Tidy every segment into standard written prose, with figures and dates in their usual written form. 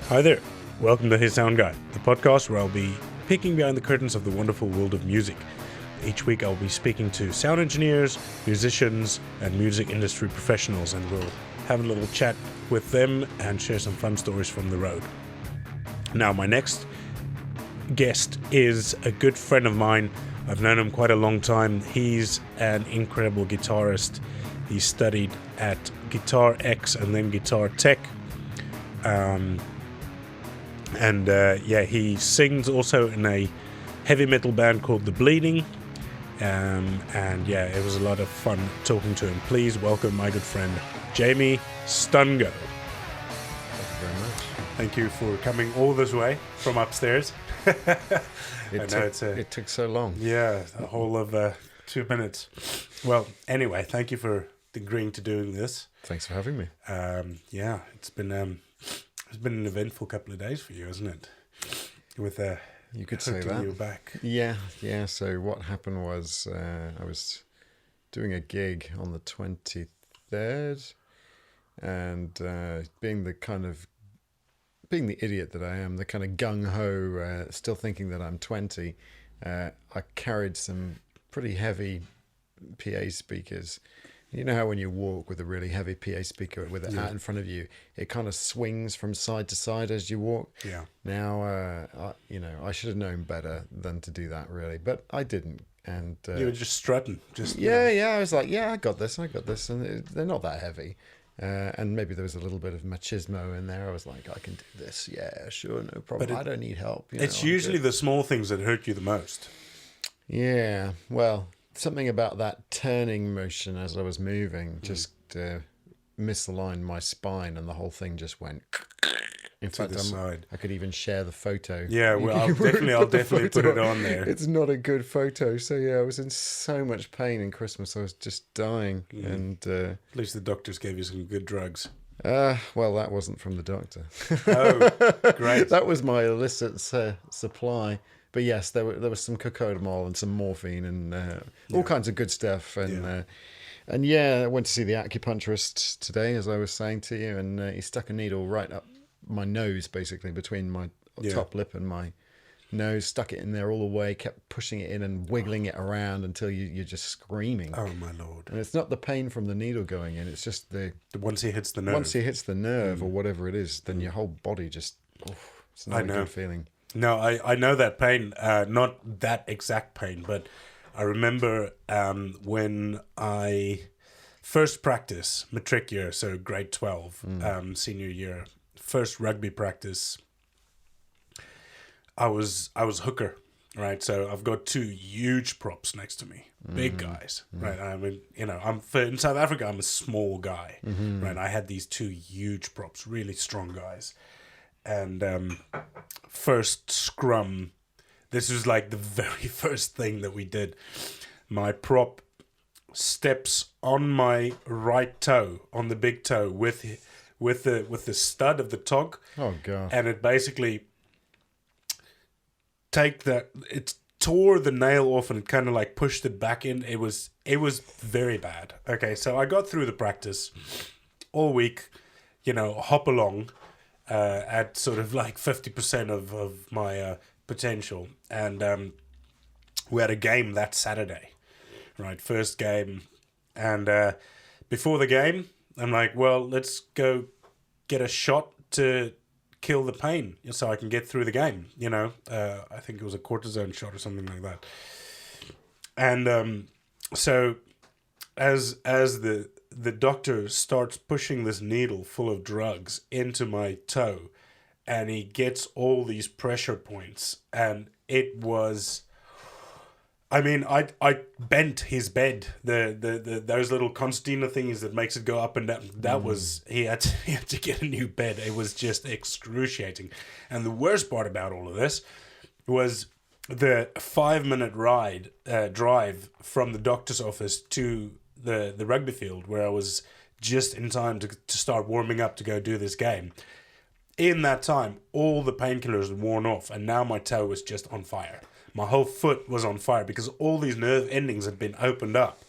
Hi there. Welcome to His Sound Guide, the podcast where I'll be peeking behind the curtains of the wonderful world of music. Each week I'll be speaking to sound engineers, musicians, and music industry professionals, and we'll have a little chat with them and share some fun stories from the road. Now, my next guest is a good friend of mine. I've known him quite a long time. He's an incredible guitarist. He studied at Guitar X and then Guitar Tech. He sings also in a heavy metal band called The Bleeding. It was a lot of fun talking to him. Please welcome my good friend, Jamie Stungo. Thank you very much. Thank you for coming all this way from upstairs. It took so long. Yeah, a whole of 2 minutes. Well, anyway, thank you for agreeing to doing this. Thanks for having me. It's been an eventful couple of days for you, hasn't it? With you could say that. You back. Yeah. So what happened was I was doing a gig on the 23rd, and being the idiot that I am, the kind of gung-ho, still thinking that I'm 20, I carried some pretty heavy PA speakers. You know how when you walk with a really heavy PA speaker with it out in front of you, it kind of swings from side to side as you walk? Yeah. Now, I should have known better than to do that, really, but I didn't. And you were just strutting. I was like, I got this, and they're not that heavy. And maybe there was a little bit of machismo in there. I was like, I can do this. Yeah, sure, no problem. I don't need help. It's usually the small things that hurt you the most. Yeah, well, something about that turning motion as I was moving just misaligned my spine, and the whole thing just went. In fact, I could even share the photo. Yeah, well, I'll definitely put it on there. It's not a good photo. So yeah, I was in so much pain in Christmas. I was just dying, and at least the doctors gave you some good drugs. Well, that wasn't from the doctor. Oh, great! That was my illicit supply. But yes, there was some cocodamol and some morphine and all kinds of good stuff. And I went to see the acupuncturist today, as I was saying to you, and he stuck a needle right up my nose, basically between my top lip and my nose, stuck it in there all the way, kept pushing it in and wiggling it around until you're just screaming. Oh my Lord. And it's not the pain from the needle going in, it's just once he hits the nerve. Once he hits the nerve or whatever it is, then your whole body just, it's not a good feeling. No, I know that pain, not that exact pain, but I remember when I first practice, matric year, so grade 12, senior year, first rugby practice, I was hooker, right? So I've got two huge props next to me, big guys, right? I mean, in South Africa, I'm a small guy, right? I had these two huge props, really strong guys. And first scrum, this was like the very first thing that we did. My prop steps on my right toe, on the big toe, with the stud of the tog. Oh God! And it basically it tore the nail off, and it kind of like pushed it back in. It was very bad. Okay, so I got through the practice all week, hop along. At sort of like 50% of my potential. And we had a game that Saturday, right? First game. And before the game, I'm like, well, let's go get a shot to kill the pain so I can get through the game. I think it was a cortisone shot or something like that. And so as the doctor starts pushing this needle full of drugs into my toe, and he gets all these pressure points, and it was, I mean, I bent his bed, the those little concertina things that makes it go up and down. That was, he had to get a new bed. It was just excruciating. And the worst part about all of this was the 5-minute drive from the doctor's office to the rugby field, where I was just in time to start warming up to go do this game. In that time, all the painkillers had worn off, and now my toe was just on fire. My whole foot was on fire because all these nerve endings had been opened up,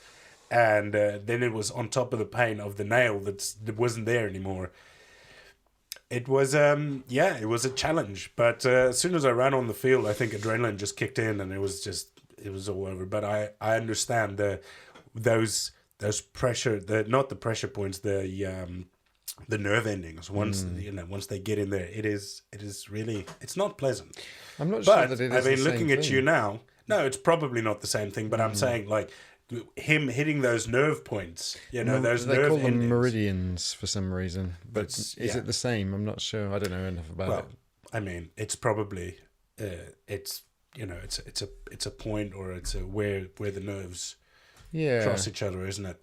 and then it was on top of the pain of the nail that wasn't there anymore. it was it was a challenge. But as soon as I ran on the field, I think adrenaline just kicked in, and it was all over. But I understand those pressure, not the pressure points, the nerve endings. Once they get in there, it is really, it's not pleasant. I'm not sure But that it is. I mean, the looking same at thing. you now, no, it's probably not the same thing. But I'm saying, like, him hitting those nerve points, those They nerve call them endings. meridians for some reason, but It's- is yeah. it the same? I'm not sure. I don't know enough about Well, it. I mean, it's probably it's it's a point, or it's where the nerves Yeah, cross each other, isn't it?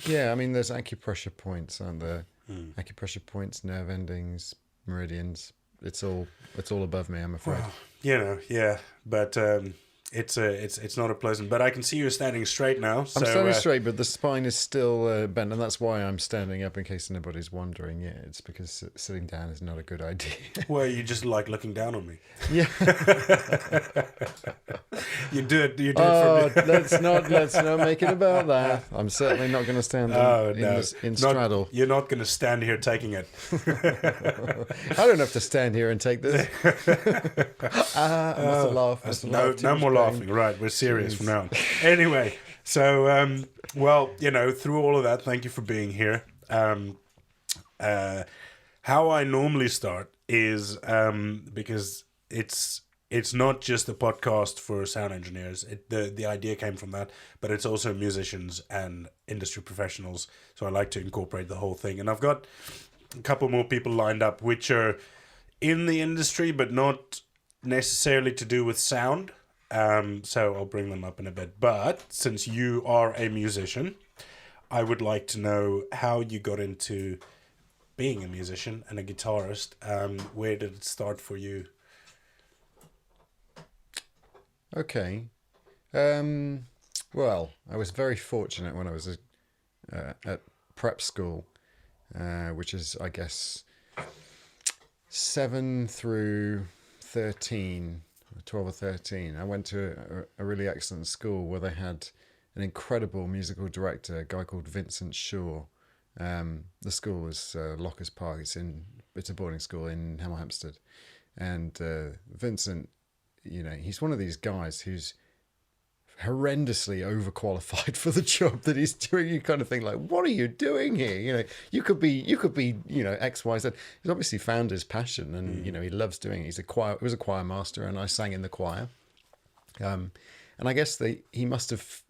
yeah. I mean, there's acupressure points, aren't there? Hmm. Acupressure points, nerve endings, meridians. It's all above me, I'm afraid. Yeah, but it's not a pleasant. But I can see you're standing straight now. So, I'm standing straight, but the spine is still bent, and that's why I'm standing up. In case anybody's wondering, yeah, it's because sitting down is not a good idea. Well, you just like looking down on me. Yeah. You do it. You do Oh, it for me. let's not make it about that. I'm certainly not going to stand in straddle. You're not going to stand here taking it. I don't have to stand here and take this. I must have laughed. Must have laughed too No much more pain. laughing. Right, we're serious from now on. Anyway, so through all of that, thank you for being here. How I normally start is because it's not just a podcast for sound engineers. The idea came from that, but it's also musicians and industry professionals. So I like to incorporate the whole thing. And I've got a couple more people lined up, which are in the industry, but not necessarily to do with sound. So I'll bring them up in a bit. But since you are a musician, I would like to know how you got into being a musician and a guitarist. Where did it start for you? Okay. Well, I was very fortunate when I was at prep school, which is, I guess, 7 through 13, 12 or 13. I went to a really excellent school where they had an incredible musical director, a guy called Vincent Shaw. The school was Lockers Park. It's a boarding school in Hemel Hempstead. And Vincent, he's one of these guys who's horrendously overqualified for the job that he's doing. You kind of think, like, what are you doing here? You could be X, Y, Z. He's obviously found his passion, and he loves doing it. He was a choir master, and I sang in the choir. And I guess he must have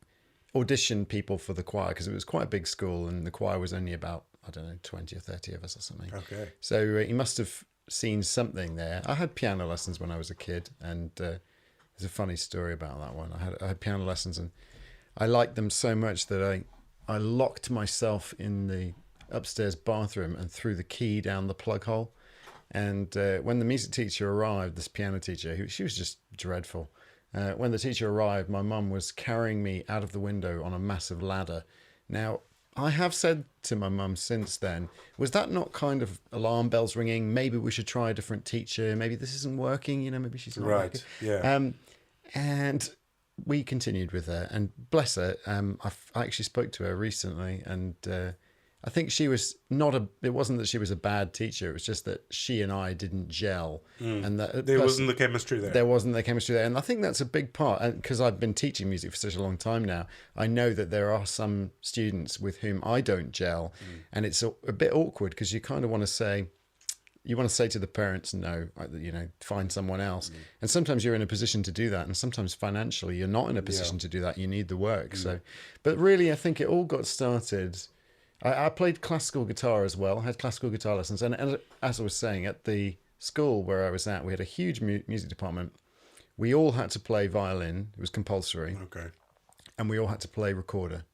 auditioned people for the choir, because it was quite a big school, and the choir was only about, I don't know, 20 or 30 of us or something. Okay. So he must have seen something there. I had piano lessons when I was a kid, and there's a funny story about that one. I had piano lessons, and I liked them so much that I locked myself in the upstairs bathroom and threw the key down the plug hole. And when the music teacher arrived, this piano teacher, she was just dreadful. When the teacher arrived, my mum was carrying me out of the window on a massive ladder. Now, I have said to my mum since then, was that not kind of alarm bells ringing? Maybe we should try a different teacher. Maybe this isn't working. Maybe she's not Right. working. Yeah. And we continued with her. And bless her, I actually spoke to her recently, and I think she was it wasn't that she was a bad teacher. It was just that she and I didn't gel. And that There wasn't the chemistry there. there wasn't the chemistry there. And I think that's a big part. And because I've been teaching music for such a long time now, I know that there are some students with whom I don't gel. And it's a bit awkward, because you kind of want to say to the parents, no, find someone else. And sometimes you're in a position to do that. And sometimes financially, you're not in a position to do that. You need the work. So, but really, I think it all got started. I played classical guitar as well. I had classical guitar lessons. And as I was saying, at the school where I was at, we had a huge music department. We all had to play violin. It was compulsory. Okay. And we all had to play recorder.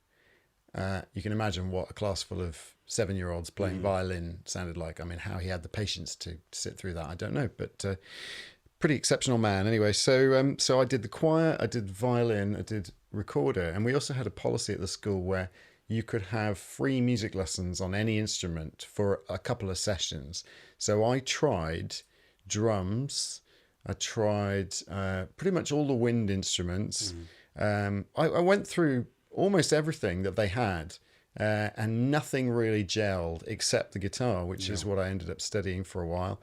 You can imagine what a class full of 7-year-olds playing violin sounded like. I mean, how he had the patience to sit through that, I don't know. But pretty exceptional man. Anyway, so I did the choir, I did violin, I did recorder. And we also had a policy at the school where you could have free music lessons on any instrument for a couple of sessions. So I tried drums. I tried pretty much all the wind instruments. I went through almost everything that they had. and nothing really gelled except the guitar, which is what I ended up studying for a while.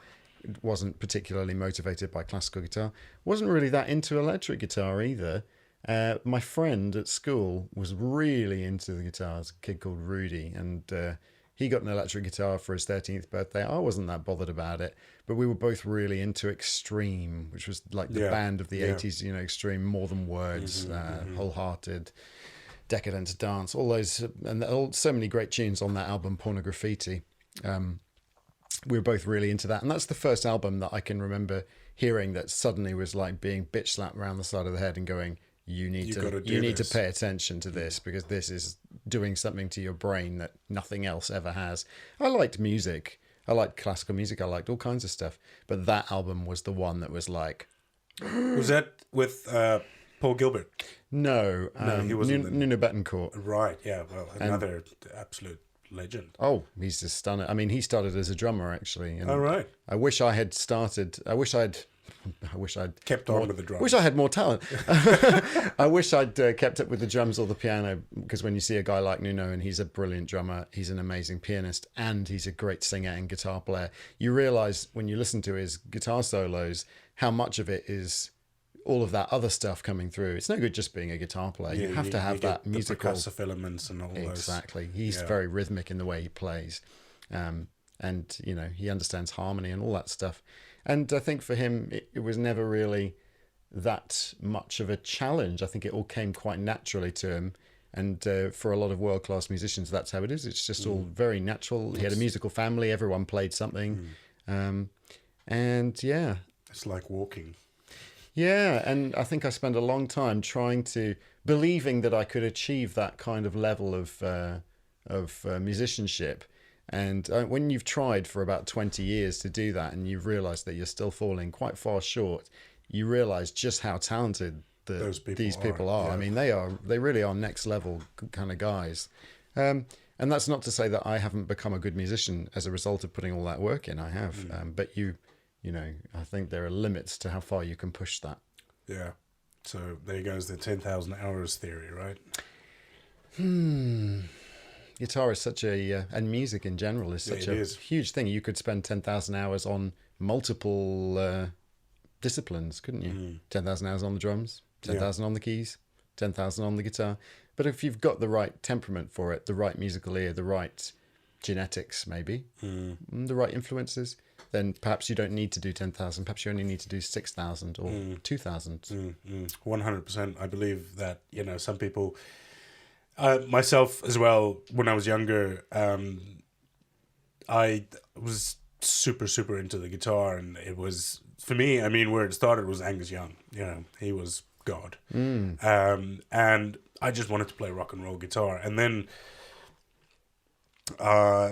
Wasn't particularly motivated by classical guitar. Wasn't really that into electric guitar either. My friend at school was really into the guitars, a kid called Rudy, and he got an electric guitar for his 13th birthday. I wasn't that bothered about it, but we were both really into Extreme, which was like the band of the 80s, you know, Extreme, More Than Words, Wholehearted, Decadent Dance, all those, and so many great tunes on that album, Pornograffiti. We were both really into that, and that's the first album that I can remember hearing that suddenly was like being bitch slapped around the side of the head and going, you need to pay attention to this, because this is doing something to your brain that nothing else ever has. I liked music, I liked classical music, I liked all kinds of stuff, but that album was the one that was like, was that with Paul Gilbert? No, he wasn't. Nuno Betancourt. Right, yeah, well, another absolute legend. Oh, he's just stunning. I mean, he started as a drummer, actually. And right. I wish I'd kept on with the drums. Wish I had more talent. I wish I'd kept up with the drums or the piano, because when you see a guy like Nuno, and he's a brilliant drummer, he's an amazing pianist, and he's a great singer and guitar player, you realise when you listen to his guitar solos how much of it is all of that other stuff coming through. It's no good just being a guitar player. You have to have that musical percussive elements and all those. Exactly. He's very rhythmic in the way he plays, and you know, he understands harmony and all that stuff. And I think for him, it was never really that much of a challenge. I think it all came quite naturally to him. And for a lot of world-class musicians, that's how it is. It's just all very natural. He had a musical family. Everyone played something. And yeah. It's like walking. Yeah, and I think I spent a long time believing that I could achieve that kind of level of musicianship. And when you've tried for about 20 years to do that, and you've realised that you're still falling quite far short, you realise just how talented these people are. Yeah. I mean, they really are next level kind of guys. And that's not to say that I haven't become a good musician as a result of putting all that work in. I have, but you know, I think there are limits to how far you can push that. Yeah. So there goes the 10,000 hours theory, right? Guitar is such and music in general is such a huge thing. You could spend 10,000 hours on multiple disciplines, couldn't you? 10,000 hours on the drums, 10,000 on the keys, 10,000 on the guitar. But if you've got the right temperament for it, the right musical ear, the right genetics, maybe, the right influences, then perhaps you don't need to do 10,000. Perhaps you only need to do 6,000 or 2,000. 100%. I believe that, you know, some people, myself as well, when I was younger, I was super, super into the guitar. And it was, for me, I mean, where it started was Angus Young. You know, he was God. And I just wanted to play rock and roll guitar. And then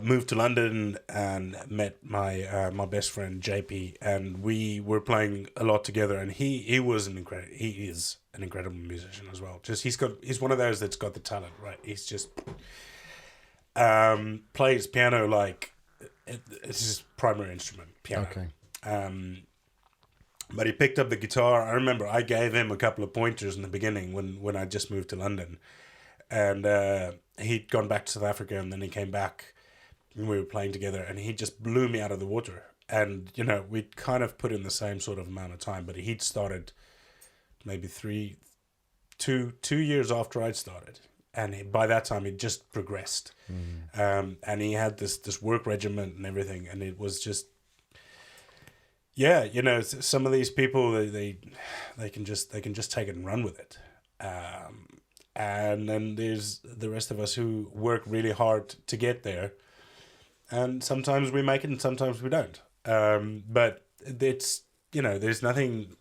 moved to London and met my my best friend JP, and we were playing a lot together. And he is an incredible musician as well. Just he's one of those that's got the talent, right? He's just plays piano like it's his primary instrument, piano. Okay. But he picked up the guitar. I remember I gave him a couple of pointers in the beginning when I just moved to London. And he'd gone back to South Africa, and then he came back, and we were playing together, and he just blew me out of the water. And, you know, we'd kind of put in the same sort of amount of time, but he'd started maybe 2 years after I'd started. And by that time, he'd just progressed. And he had this work regimen and everything, and it was just, yeah, you know, some of these people, they can just take it and run with it. And then there's the rest of us who work really hard to get there. And sometimes we make it and sometimes we don't. But it's, you know, there's nothing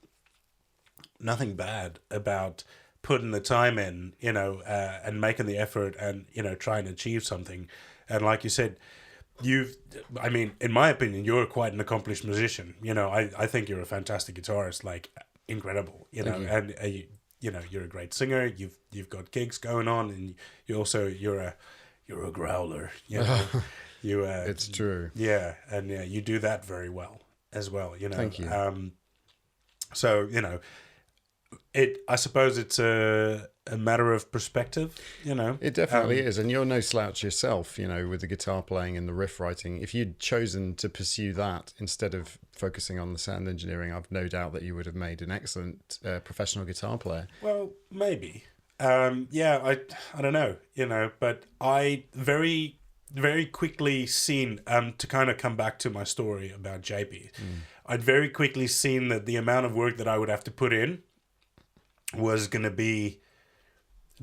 bad about putting the time in, you know, and making the effort and, you know, trying to achieve something. And like you said, I mean, in my opinion, you're quite an accomplished musician. You know, I think you're a fantastic guitarist, like incredible, you know, and you know, you're a great singer. You've got gigs going on, and you're a growler. You know, it's true. Yeah, and you do that very well as well. You know, thank you. So you know, I suppose it's a matter of perspective, you know. It definitely is, and you're no slouch yourself, you know, with the guitar playing and the riff writing. If you'd chosen to pursue that instead of focusing on the sound engineering, I've no doubt that you would have made an excellent professional guitar player. Well, maybe. Yeah, I don't know, you know, but I very quickly seen, to kind of come back to my story about JP, I'd very quickly seen that the amount of work that I would have to put in was going to be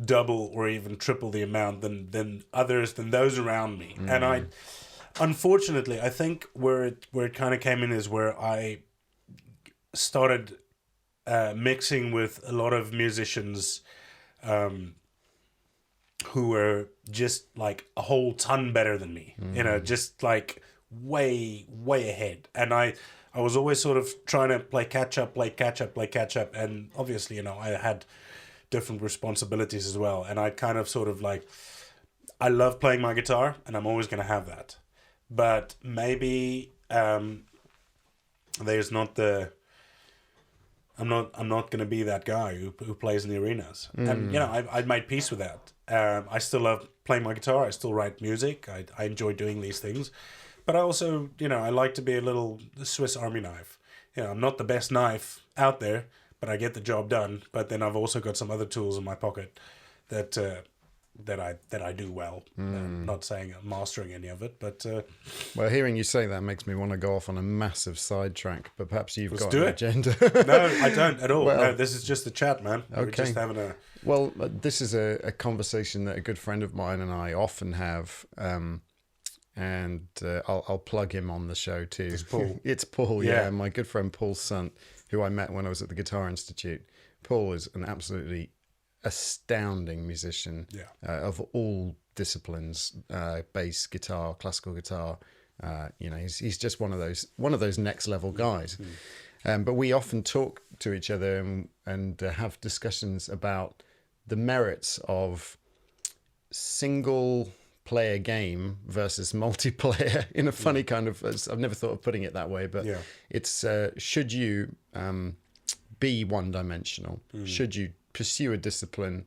double or even triple the amount than those around me. And unfortunately, I think where it kind of came in is where I started mixing with a lot of musicians who were just like a whole ton better than me, you know, just like way ahead. And I was always sort of trying to play catch up, and obviously, you know, I had different responsibilities as well, and I kind of sort of like, I love playing my guitar and I'm always going to have that, but maybe there's not the I'm not going to be that guy who plays in the arenas. And you know, I made peace with that. I still love playing my guitar, I still write music, I enjoy doing these things, but I also, you know, I like to be a little Swiss Army knife. You know, I'm not the best knife out there, but I get the job done. But then I've also got some other tools in my pocket that I do well. Not saying I'm mastering any of it, but well, hearing you say that makes me want to go off on a massive sidetrack. But perhaps you've got an agenda. No, I don't at all. Well, no, this is just a chat, man. Okay. We're just having a. Well, this is a conversation that a good friend of mine and I often have. And I'll plug him on the show too. It's Paul. It's Paul, yeah. My good friend Paul Sant, who I met when I was at the Guitar Institute. Paul is an absolutely astounding musician of all disciplines, bass, guitar, classical guitar. You know, he's just one of those next level guys. But we often talk to each other and have discussions about the merits of single player game versus multiplayer in a funny kind of, I've never thought of putting it that way, but it's should you be one dimensional? Should you pursue a discipline,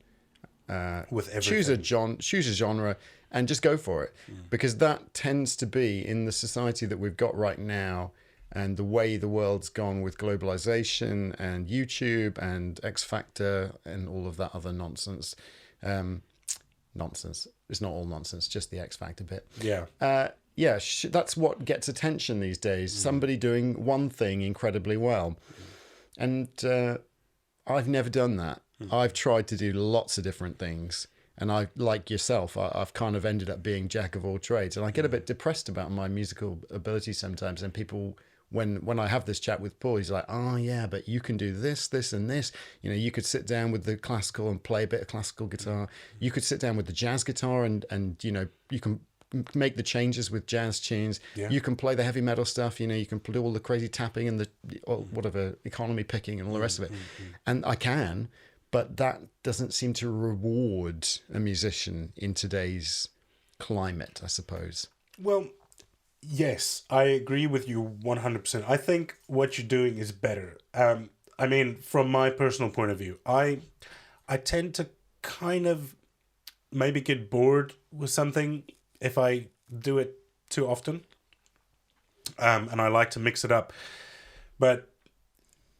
with everything. choose a genre and just go for it? Because that tends to be, in the society that we've got right now and the way the world's gone with globalization and YouTube and X Factor and all of that other nonsense. Nonsense. It's not all nonsense, just the X Factor bit. That's what gets attention these days. Somebody doing one thing incredibly well. And I've never done that. I've tried to do lots of different things. And I, like yourself, I've kind of ended up being jack of all trades. And I get a bit depressed about my musical ability sometimes. And people, when I have this chat with Paul, he's like, oh yeah, but you can do this, this and this. You know, you could sit down with the classical and play a bit of classical guitar. You could sit down with the jazz guitar and you know, you can make the changes with jazz tunes. You can play the heavy metal stuff. You know, you can do all the crazy tapping and the whatever economy picking and all the rest of it. And I can, but that doesn't seem to reward a musician in today's climate, I suppose. Well, yes, I agree with you 100%. I think what you're doing is better. I mean, from my personal point of view, I tend to kind of maybe get bored with something if I do it too often. And I like to mix it up. But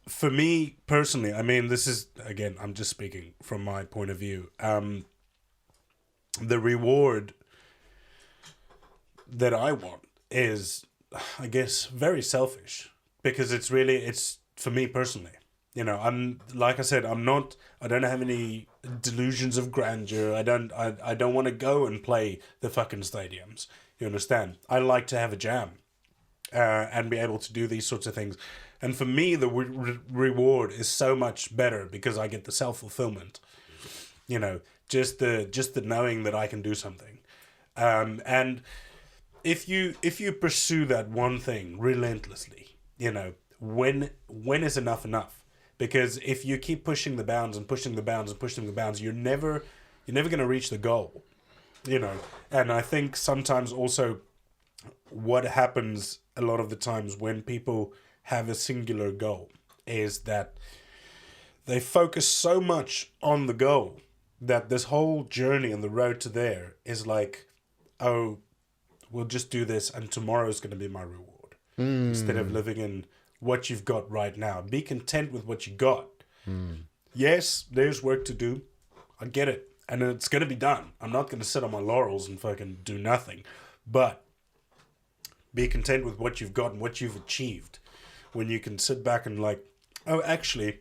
for me personally, I mean, this is, again, I'm just speaking from my point of view. The reward that I want is, I guess, very selfish, because it's for me personally. You know, I'm, like I said, I don't have any delusions of grandeur. I don't want to go and play the fucking stadiums. You understand? I like to have a jam, and be able to do these sorts of things. And for me, the reward is so much better because I get the self-fulfillment. You know, just the knowing that I can do something. And if you pursue that one thing relentlessly, you know, when is enough? Because if you keep pushing the bounds and pushing the bounds and pushing the bounds, you're never going to reach the goal, you know. And I think sometimes also what happens a lot of the times when people have a singular goal is that they focus so much on the goal that this whole journey and the road to there is like, oh, we'll just do this and tomorrow's going to be my reward. Instead of living in what you've got right now. Be content with what you got. Yes, there's work to do. I get it. And it's going to be done. I'm not going to sit on my laurels and fucking do nothing. But be content with what you've got and what you've achieved. When you can sit back and like, oh, actually,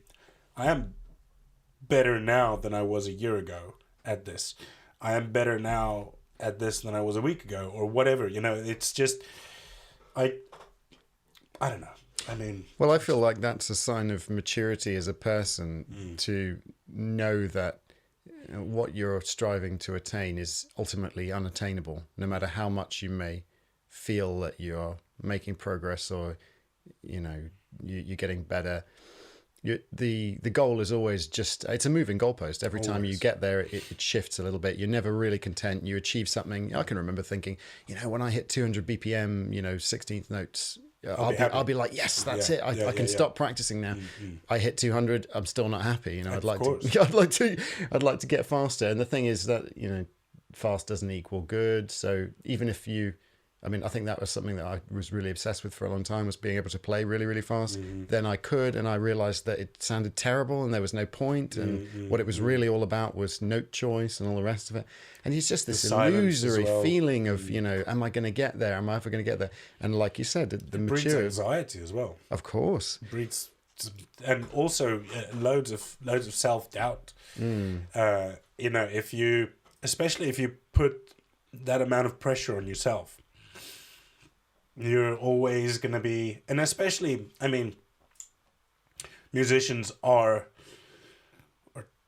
I am better now than I was a year ago at this. I am better now at this than I was a week ago or whatever. You know, it's just, I don't know. I mean... Well, I feel like that's a sign of maturity as a person to know that what you're striving to attain is ultimately unattainable, no matter how much you may feel that you're making progress or, you know, you're getting better. The goal is always just, it's a moving goalpost. Every time you get there, it shifts a little bit. You're never really content. You achieve something. I can remember thinking, you know, when I hit 200 BPM, you know, 16th notes, I'll be like, yes, that's it. I can stop practicing now. I hit 200. I'm still not happy. You know, I'd like to get faster. And the thing is that, you know, fast doesn't equal good. So even if you, I mean, I think that was something that I was really obsessed with for a long time, was being able to play really, really fast. Then I could, and I realized that it sounded terrible and there was no point. And what it was really all about was note choice and all the rest of it. And it's just this illusory feeling of, you know, am I going to get there? Am I ever going to get there? And like you said, the breeds mature anxiety as well. Of course. Breeds, and also loads of self-doubt. You know, especially if you put that amount of pressure on yourself, you're always going to be, and especially, I mean, musicians are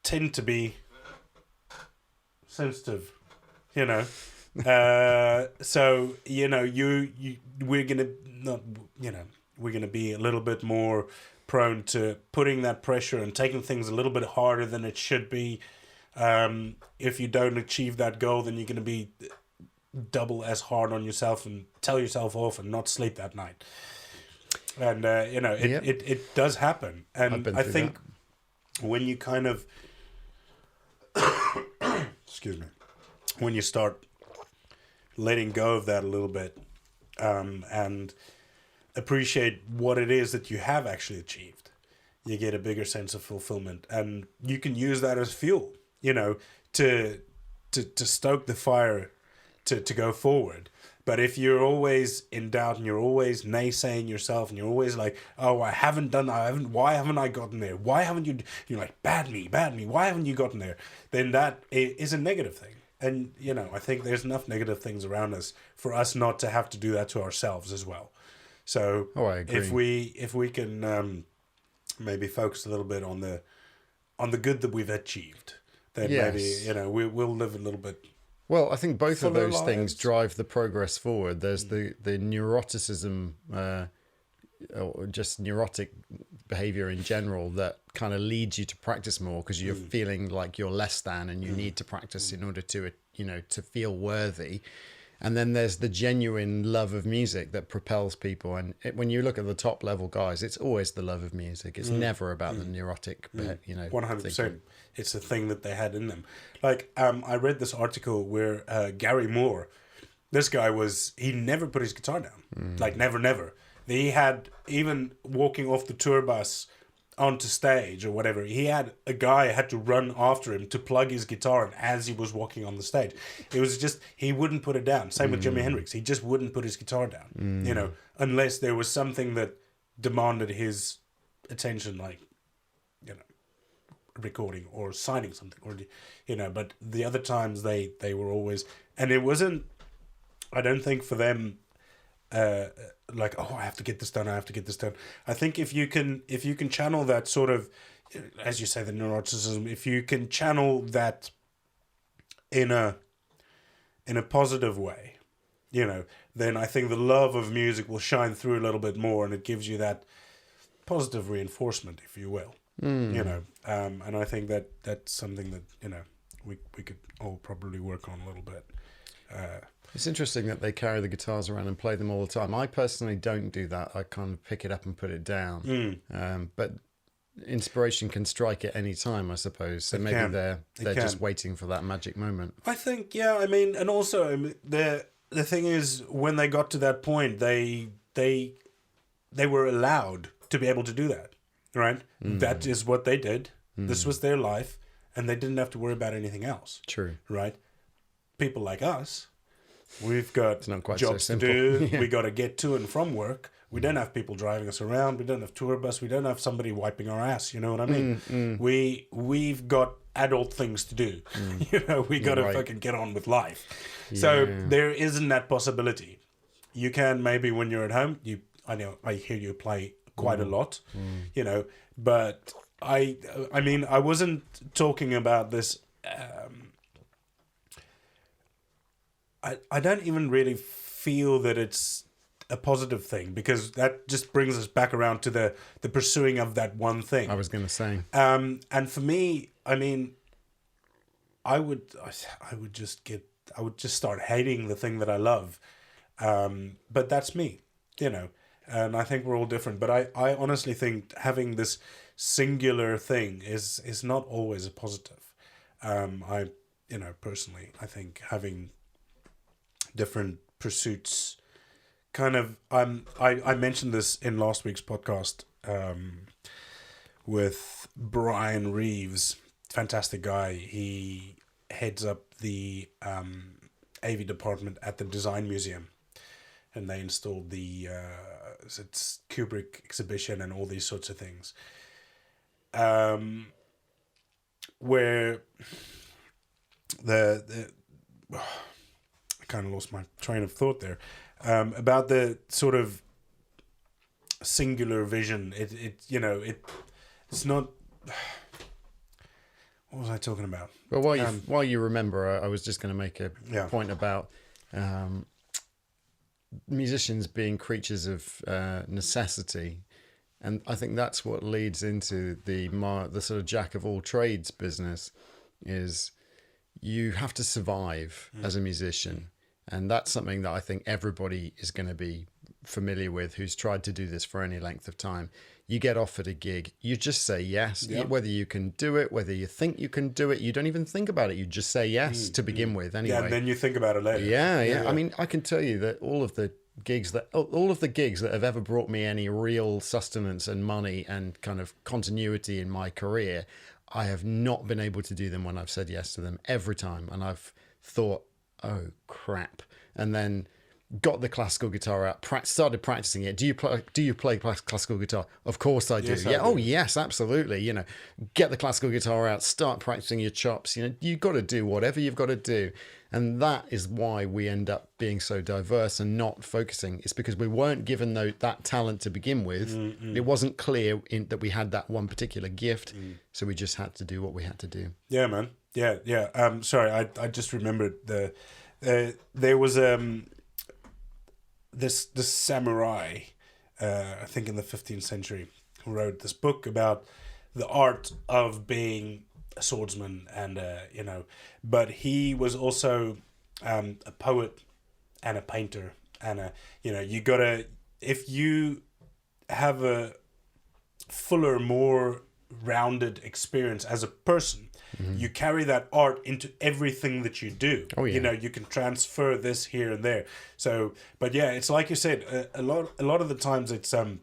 tend to be sensitive, you know. So, you know, we're going to not, you know, we're going to be a little bit more prone to putting that pressure and taking things a little bit harder than it should be. If you don't achieve that goal, then you're going to be double as hard on yourself and tell yourself off and not sleep that night. And you know, it does happen. And I think when you kind of excuse me, when you start letting go of that a little bit, and appreciate what it is that you have actually achieved, you get a bigger sense of fulfillment, and you can use that as fuel, you know, to stoke the fire to go forward. But if you're always in doubt and you're always naysaying yourself and you're always like, oh, why haven't I gotten there? Why haven't you, you're like, bad me, why haven't you gotten there? Then that is a negative thing. And, you know, I think there's enough negative things around us for us not to have to do that to ourselves as well. So I agree. if we can maybe focus a little bit on the good that we've achieved, then maybe, you know, we'll live a little bit. Well, I think both of those things drive the progress forward. There's the neuroticism, or just neurotic behavior in general, that kind of leads you to practice more because you're feeling like you're less than and you need to practice in order to, you know, to feel worthy. And then there's the genuine love of music that propels people. And when you look at the top level guys, it's always the love of music. It's never about the neurotic, you know. 100%. It's the thing that they had in them. Like, I read this article where Gary Moore, this guy he never put his guitar down. Like, never. He had, even walking off the tour bus onto stage or whatever, a guy had to run after him to plug his guitar in as he was walking on the stage. It was just, he wouldn't put it down. Same with Jimi Hendrix. He just wouldn't put his guitar down, you know, unless there was something that demanded his attention, like, you know, recording or signing something, or, you know. But the other times they were always, and it wasn't, I don't think for them, like, oh, I have to get this done. I think if you can channel that sort of, as you say, the neuroticism, if you can channel that in a positive way, you know, then I think the love of music will shine through a little bit more, and it gives you that positive reinforcement, if you will, you know. And I think that that's something that, you know, we could all probably work on a little bit. It's interesting that they carry the guitars around and play them all the time. I personally don't do that. I kind of pick it up and put it down. But inspiration can strike at any time, I suppose. So maybe can. they're It just can. waiting for that magic moment. I think, yeah. I mean, and also the thing is, when they got to that point, they were allowed to be able to do that, right? That is what they did. This was their life, and they didn't have to worry about anything else. True. Right? People like us, we've got not quite jobs so to simple. do. Yeah. We got to get to and from work. We don't have people driving us around. We don't have tour bus. We don't have somebody wiping our ass. You know what I mean? We've got adult things to do. You know, we got to Right. fucking get on with life. So Yeah. there isn't that possibility. You can maybe when you're at home. I know I hear you play quite a lot. You know, but I mean I wasn't talking about this. I don't even really feel that it's a positive thing, because that just brings us back around to the pursuing of that one thing. I was going to say. And for me, I mean, I would just start hating the thing that I love. But that's me, you know, and I think we're all different. But I honestly think having this singular thing is not always a positive. Personally, I think having different pursuits kind of I mentioned this in last week's podcast with Brian Reeves, fantastic guy. He heads up the AV department at the Design Museum, and they installed the it's Kubrick exhibition and all these sorts of things, where the I kind of lost my train of thought there. About the sort of singular vision. It's not. What was I talking about? Well, while you remember, I was just going to make a point about musicians being creatures of necessity, and I think that's what leads into the sort of jack of all trades business. Is you have to survive as a musician. And that's something that I think everybody is going to be familiar with who's tried to do this for any length of time. You get offered a gig, you just say yes. Yep. Whether you can do it, whether you think you can do it, you don't even think about it. You just say yes to begin with anyway. Yeah, and then you think about it later. Yeah. I mean, I can tell you that all of the gigs that have ever brought me any real sustenance and money and kind of continuity in my career, I have not been able to do them when I've said yes to them every time. And I've thought, oh crap, and then got the classical guitar out, started practicing it. Do you play classical guitar? Of course I do. Yes, I yeah. do. Oh yes, absolutely. You know, get the classical guitar out, start practicing your chops. You know, you've got to do whatever you've got to do, and that is why we end up being so diverse and not focusing. It's because we weren't given that talent to begin with. It wasn't clear that we had that one particular gift, so we just had to do what we had to do. Yeah, man. Yeah. Sorry, I just remembered there was this samurai, I think in the 15th century, who wrote this book about the art of being a swordsman, and but he was also a poet and a painter, and you gotta, if you have a fuller, more rounded experience as a person, you carry that art into everything that you do. Oh, yeah. You can transfer this here and there. So, but yeah, it's like you said, a lot of the times it's out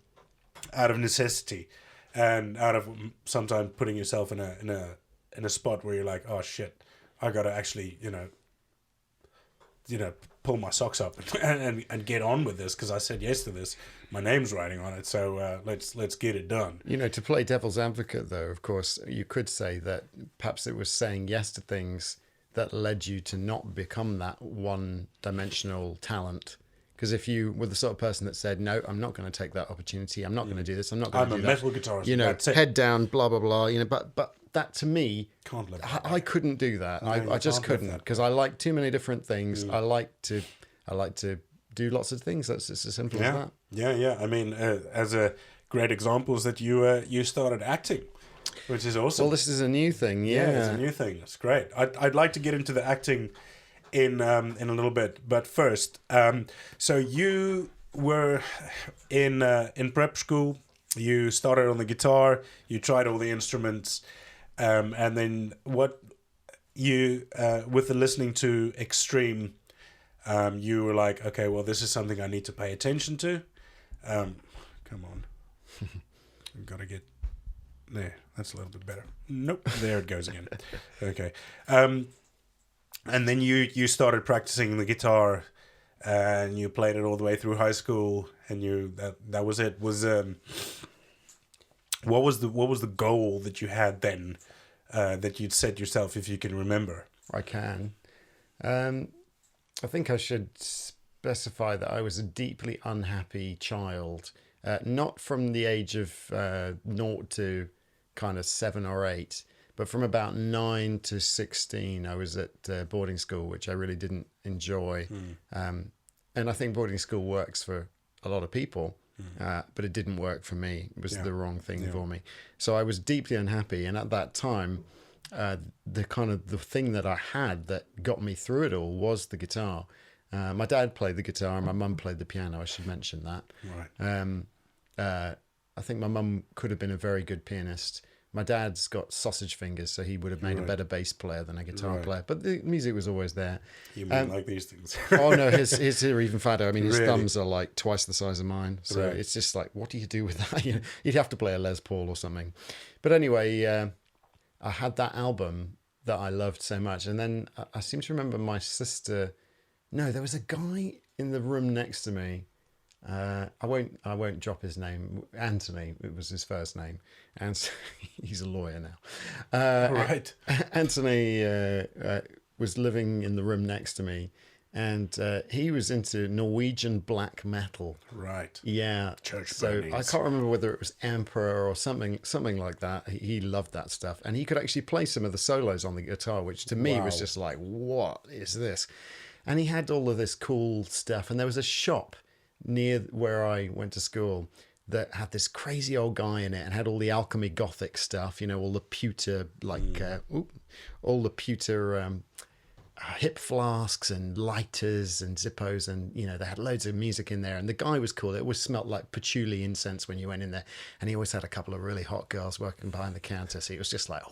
of necessity, and out of sometimes putting yourself in a spot where you're like, oh shit, I gotta actually pull my socks up and get on with this, because I said yes to this. My name's writing on it, so let's get it done. To play devil's advocate, though, of course, you could say that perhaps it was saying yes to things that led you to not become that one-dimensional talent. Because if you were the sort of person that said, no, I'm not going to take that opportunity, I'm not going to do this, I'm not going to do that. I'm a metal guitarist. That's it. Head down, blah, blah, blah. But that to me, Can't live that I couldn't do that. No, I just can't live couldn't, that. because I like too many different things. I like to do lots of things. That's just as simple as that. Yeah. I mean, as a great example is that you started acting, which is awesome. Well, this is a new thing. Yeah, it's a new thing. It's great. I'd like to get into the acting in a little bit, but first, so you were in prep school, you started on the guitar, you tried all the instruments, and then what you with the listening to Extreme, you were like, okay, well, this is something I need to pay attention to. Come on, I've got to get there. That's a little bit better. Nope, there it goes again. Okay, and then you started practicing the guitar, and you played it all the way through high school, and that was it. What was the goal that you had then, that you'd set yourself, if you can remember? I can. I think I should specify that I was a deeply unhappy child, not from the age of 0 to kind of 7 or 8, but from about 9 to 16. I was at boarding school, which I really didn't enjoy. And I think boarding school works for a lot of people, but it didn't work for me. It was the wrong thing for me. So I was deeply unhappy. And at that time, the thing that I had that got me through it all was the guitar. My dad played the guitar and my mum played the piano. I should mention that. Right. I think my mum could have been a very good pianist. My dad's got sausage fingers, so he would have made a better bass player than a guitar player. But the music was always there. You mean like these things? Oh no, his are even fatter. I mean, his thumbs are like twice the size of mine. So it's just like, what do you do with that? You'd have to play a Les Paul or something. But anyway, I had that album that I loved so much, and then I seem to remember my sister. No, there was a guy in the room next to me. I won't drop his name. Anthony, it was his first name, and he's a lawyer now. Right. Anthony was living in the room next to me, and he was into Norwegian black metal. Right. Yeah. Church so burnings. I can't remember whether it was Emperor or something like that. He loved that stuff, and he could actually play some of the solos on the guitar, which to me was just like, what is this? And he had all of this cool stuff, and there was a shop near where I went to school that had this crazy old guy in it and had all the alchemy gothic stuff, all the pewter, all the pewter hip flasks and lighters and Zippos, and they had loads of music in there, and the guy was cool. It always smelled like patchouli incense when you went in there, and he always had a couple of really hot girls working behind the counter, so it was just like,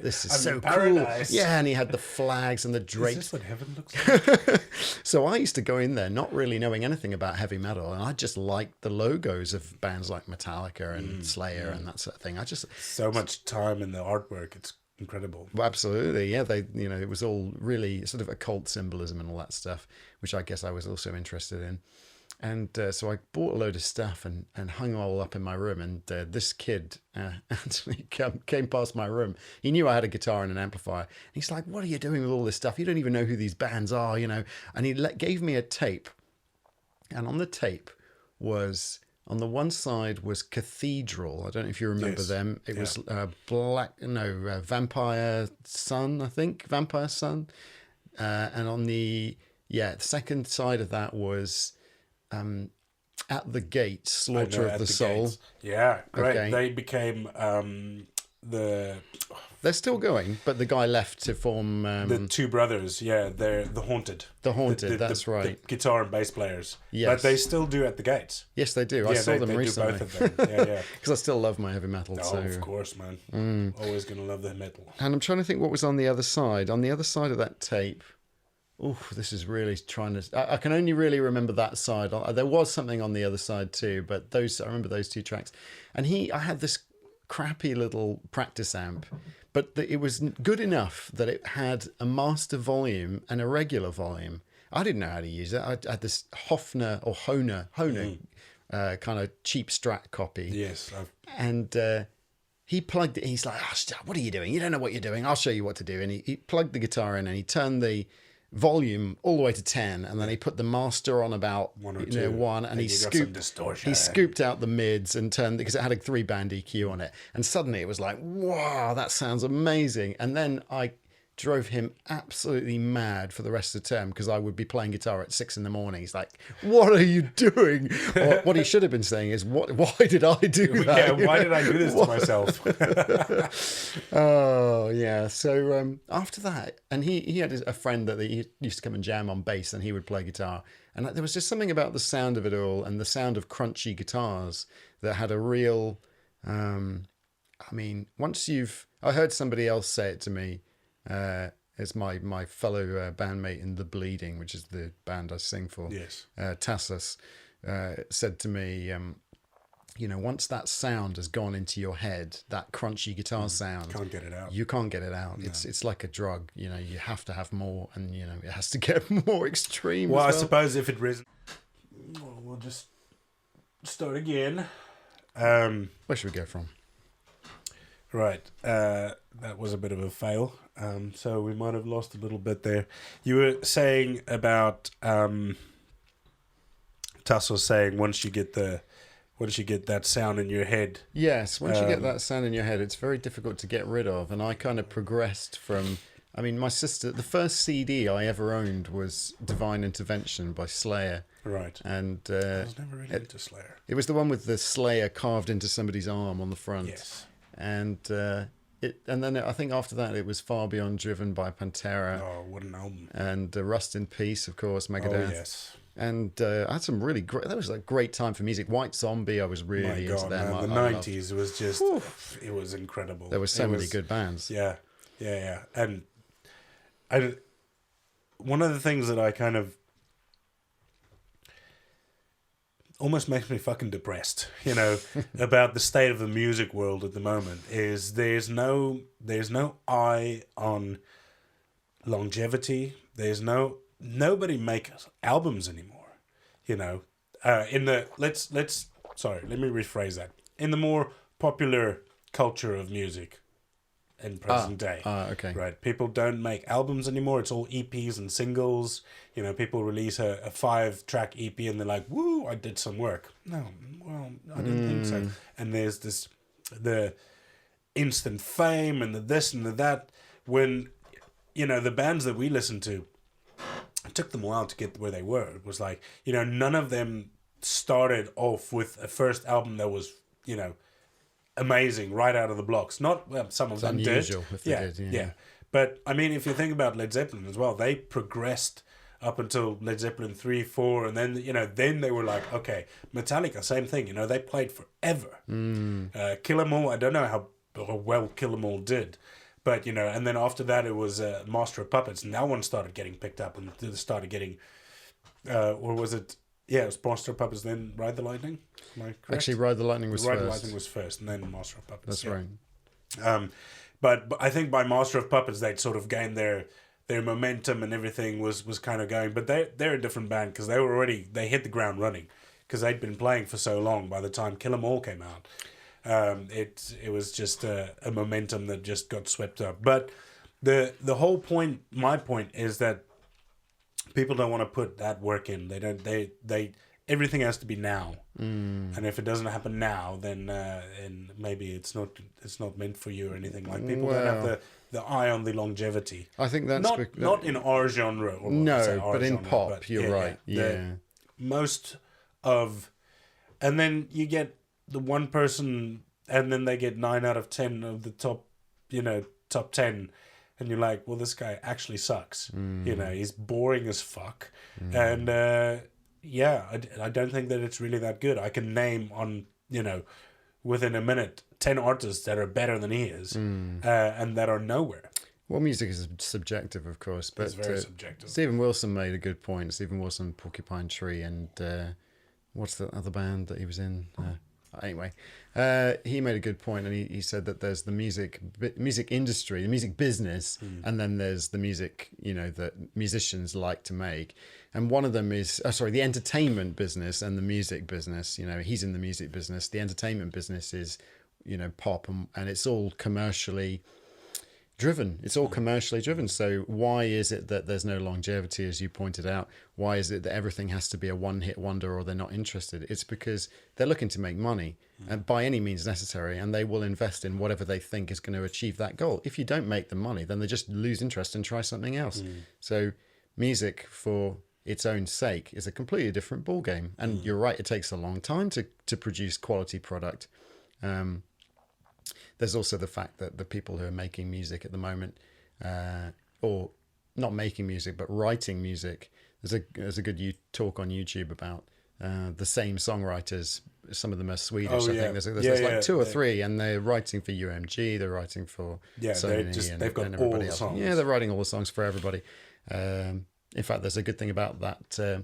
this is so cool. Yeah, and he had the flags and the drapes. Is this what heaven looks like? So I used to go in there not really knowing anything about heavy metal, and I just liked the logos of bands like Metallica and Slayer and that sort of thing. So much time in the artwork. It's incredible. Well, absolutely, yeah. It was all really sort of occult symbolism and all that stuff, which I guess I was also interested in. And so I bought a load of stuff and hung all up in my room. And this kid, Anthony, came past my room. He knew I had a guitar and an amplifier. And he's like, what are you doing with all this stuff? You don't even know who these bands are, And he gave me a tape. And on the tape was, on the one side was Cathedral. I don't know if you remember them. It was Vampire Sun, I think. Vampire Sun. And on the second side of that was... At the Gate, Slaughter of the Soul. Gates. Yeah, great. Okay. They became They're still going, but the guy left to form... the two brothers, they're the Haunted. The Haunted, that's right. The guitar and bass players. Yes. But they still do At the Gates. Yes, they do. I saw them recently. They do both of them. Yeah. Because I still love my heavy metal. Oh, so. of course, man. Always going to love the metal. And I'm trying to think what was on the other side. On the other side of that tape... Oh, this is really trying to... I can only really remember that side. There was something on the other side too, but I remember those two tracks. And I had this crappy little practice amp, but it was good enough that it had a master volume and a regular volume. I didn't know how to use it. I had this Hohner kind of cheap Strat copy. Yes. And he plugged it. He's like, what are you doing? You don't know what you're doing. I'll show you what to do. And he plugged the guitar in and he turned the volume all the way to 10, and then he put the master on about 1 or 2, and he scooped out the mids and turned, because it had a 3-band EQ on it, and suddenly it was like, wow, that sounds amazing. And then I drove him absolutely mad for the rest of the term because I would be playing guitar at 6 a.m. He's like, "What are you doing?" Or what he should have been saying is, "Why did I do that?" Yeah, why did I do this to myself? Oh yeah. So after that, and he had a friend that he used to come and jam on bass, and he would play guitar. And there was just something about the sound of it all, and the sound of crunchy guitars that had a real. I mean, I heard somebody else say it to me. It's my fellow bandmate in The Bleeding, which is the band I sing for. Yes. Tassus said to me, once that sound has gone into your head, that crunchy guitar sound, Can't get it out. you can't get it out. No. It's like a drug. You have to have more, and it has to get more extreme. Well, I suppose if it resonates, we'll just start again. Where should we go from? Right, that was a bit of a fail. So we might have lost a little bit there. You were saying about Tasso saying once you get that sound in your head. Yes, once you get that sound in your head, it's very difficult to get rid of. And I kind of progressed from. I mean, my sister, the first CD I ever owned was Divine Intervention by Slayer. Right. And I was never really into Slayer. It was the one with the Slayer carved into somebody's arm on the front. Yes. And then I think after that it was Far Beyond Driven by Pantera. Oh, what an album! And Rust in Peace, of course, Megadeth. Oh yes. And I had some really great. That was a great time for music. White Zombie, I was really into them. Man, the '90s was just it was incredible. There were so many good bands. Yeah. And one of the things that I kind of almost makes me fucking depressed, about the state of the music world at the moment is there's no eye on longevity. There's nobody makes albums anymore, let me rephrase that. In the more popular culture of music in present day. Okay. Right. People don't make albums anymore. It's all EPs and singles. People release a 5-track EP and they're like, woo, I did some work. No, well, I didn't think so. And there's the instant fame and the this and the that. When, the bands that we listen to, it took them a while to get where they were. It was like, none of them started off with a first album that was, amazing right out of the blocks. Not some of them unusual did. If they did. Yeah. But I mean, if you think about Led Zeppelin as well, they progressed up until Led Zeppelin 3, 4, and then then they were like, okay, Metallica, same thing. They played forever. Kill 'Em All, I don't know how well Kill 'Em All did, but and then after that it was Master of Puppets, and that one started getting picked up and started getting, or was it? Yeah, it was Master of Puppets, then Ride the Lightning. Am I correct? Actually, Ride the Lightning was Ride first. the Lightning was first, and then Master of Puppets. That's right. But I think by Master of Puppets, they'd sort of gained their momentum and everything was kind of going. But they're a different band because they hit the ground running because they'd been playing for so long. By the time Kill 'Em All came out, it was just a momentum that just got swept up. But the whole point, my point, is that people don't want to put that work in. They don't. They everything has to be now. And if it doesn't happen now, then and maybe it's not meant for you or anything. Like people don't have the eye on the longevity. I think that's not in our genre. Or but in genre, pop, but you're right. Yeah. Most of, and then you get the one person, and then they get 9 out of 10 of the top 10. And you're like, well, this guy actually sucks. He's boring as fuck. And I don't think that it's really that good. I can name on, within a minute, 10 artists that are better than he is and that are nowhere. Well, music is subjective, of course. But it's very subjective. Stephen Wilson made a good point. Stephen Wilson, Porcupine Tree, and what's the other band that he was in? Anyway, he made a good point, and he said that there's the music industry, the music business, and then there's the music, that musicians like to make. And one of them is, the entertainment business and the music business. He's in the music business. The entertainment business is, pop, and it's all commercially driven. It's all commercially driven. So why is it that there's no longevity, as you pointed out? Why is it that everything has to be a one-hit wonder or they're not interested? It's because they're looking to make money and by any means necessary, and they will invest in whatever they think is going to achieve that goal. If you don't make them money, then they just lose interest and try something else. So music for its own sake is a completely different ball game. And you're right, it takes a long time to produce quality product. There's also the fact that the people who are making music at the moment, or not making music, but writing music, there's a good talk on YouTube about the same songwriters. Some of them are Swedish. I think there's like two or three, and they're writing for UMG. They're writing for Sony, they've got and all everybody the else. songs. Yeah, they're writing all the songs for everybody. In fact, there's a good thing about that.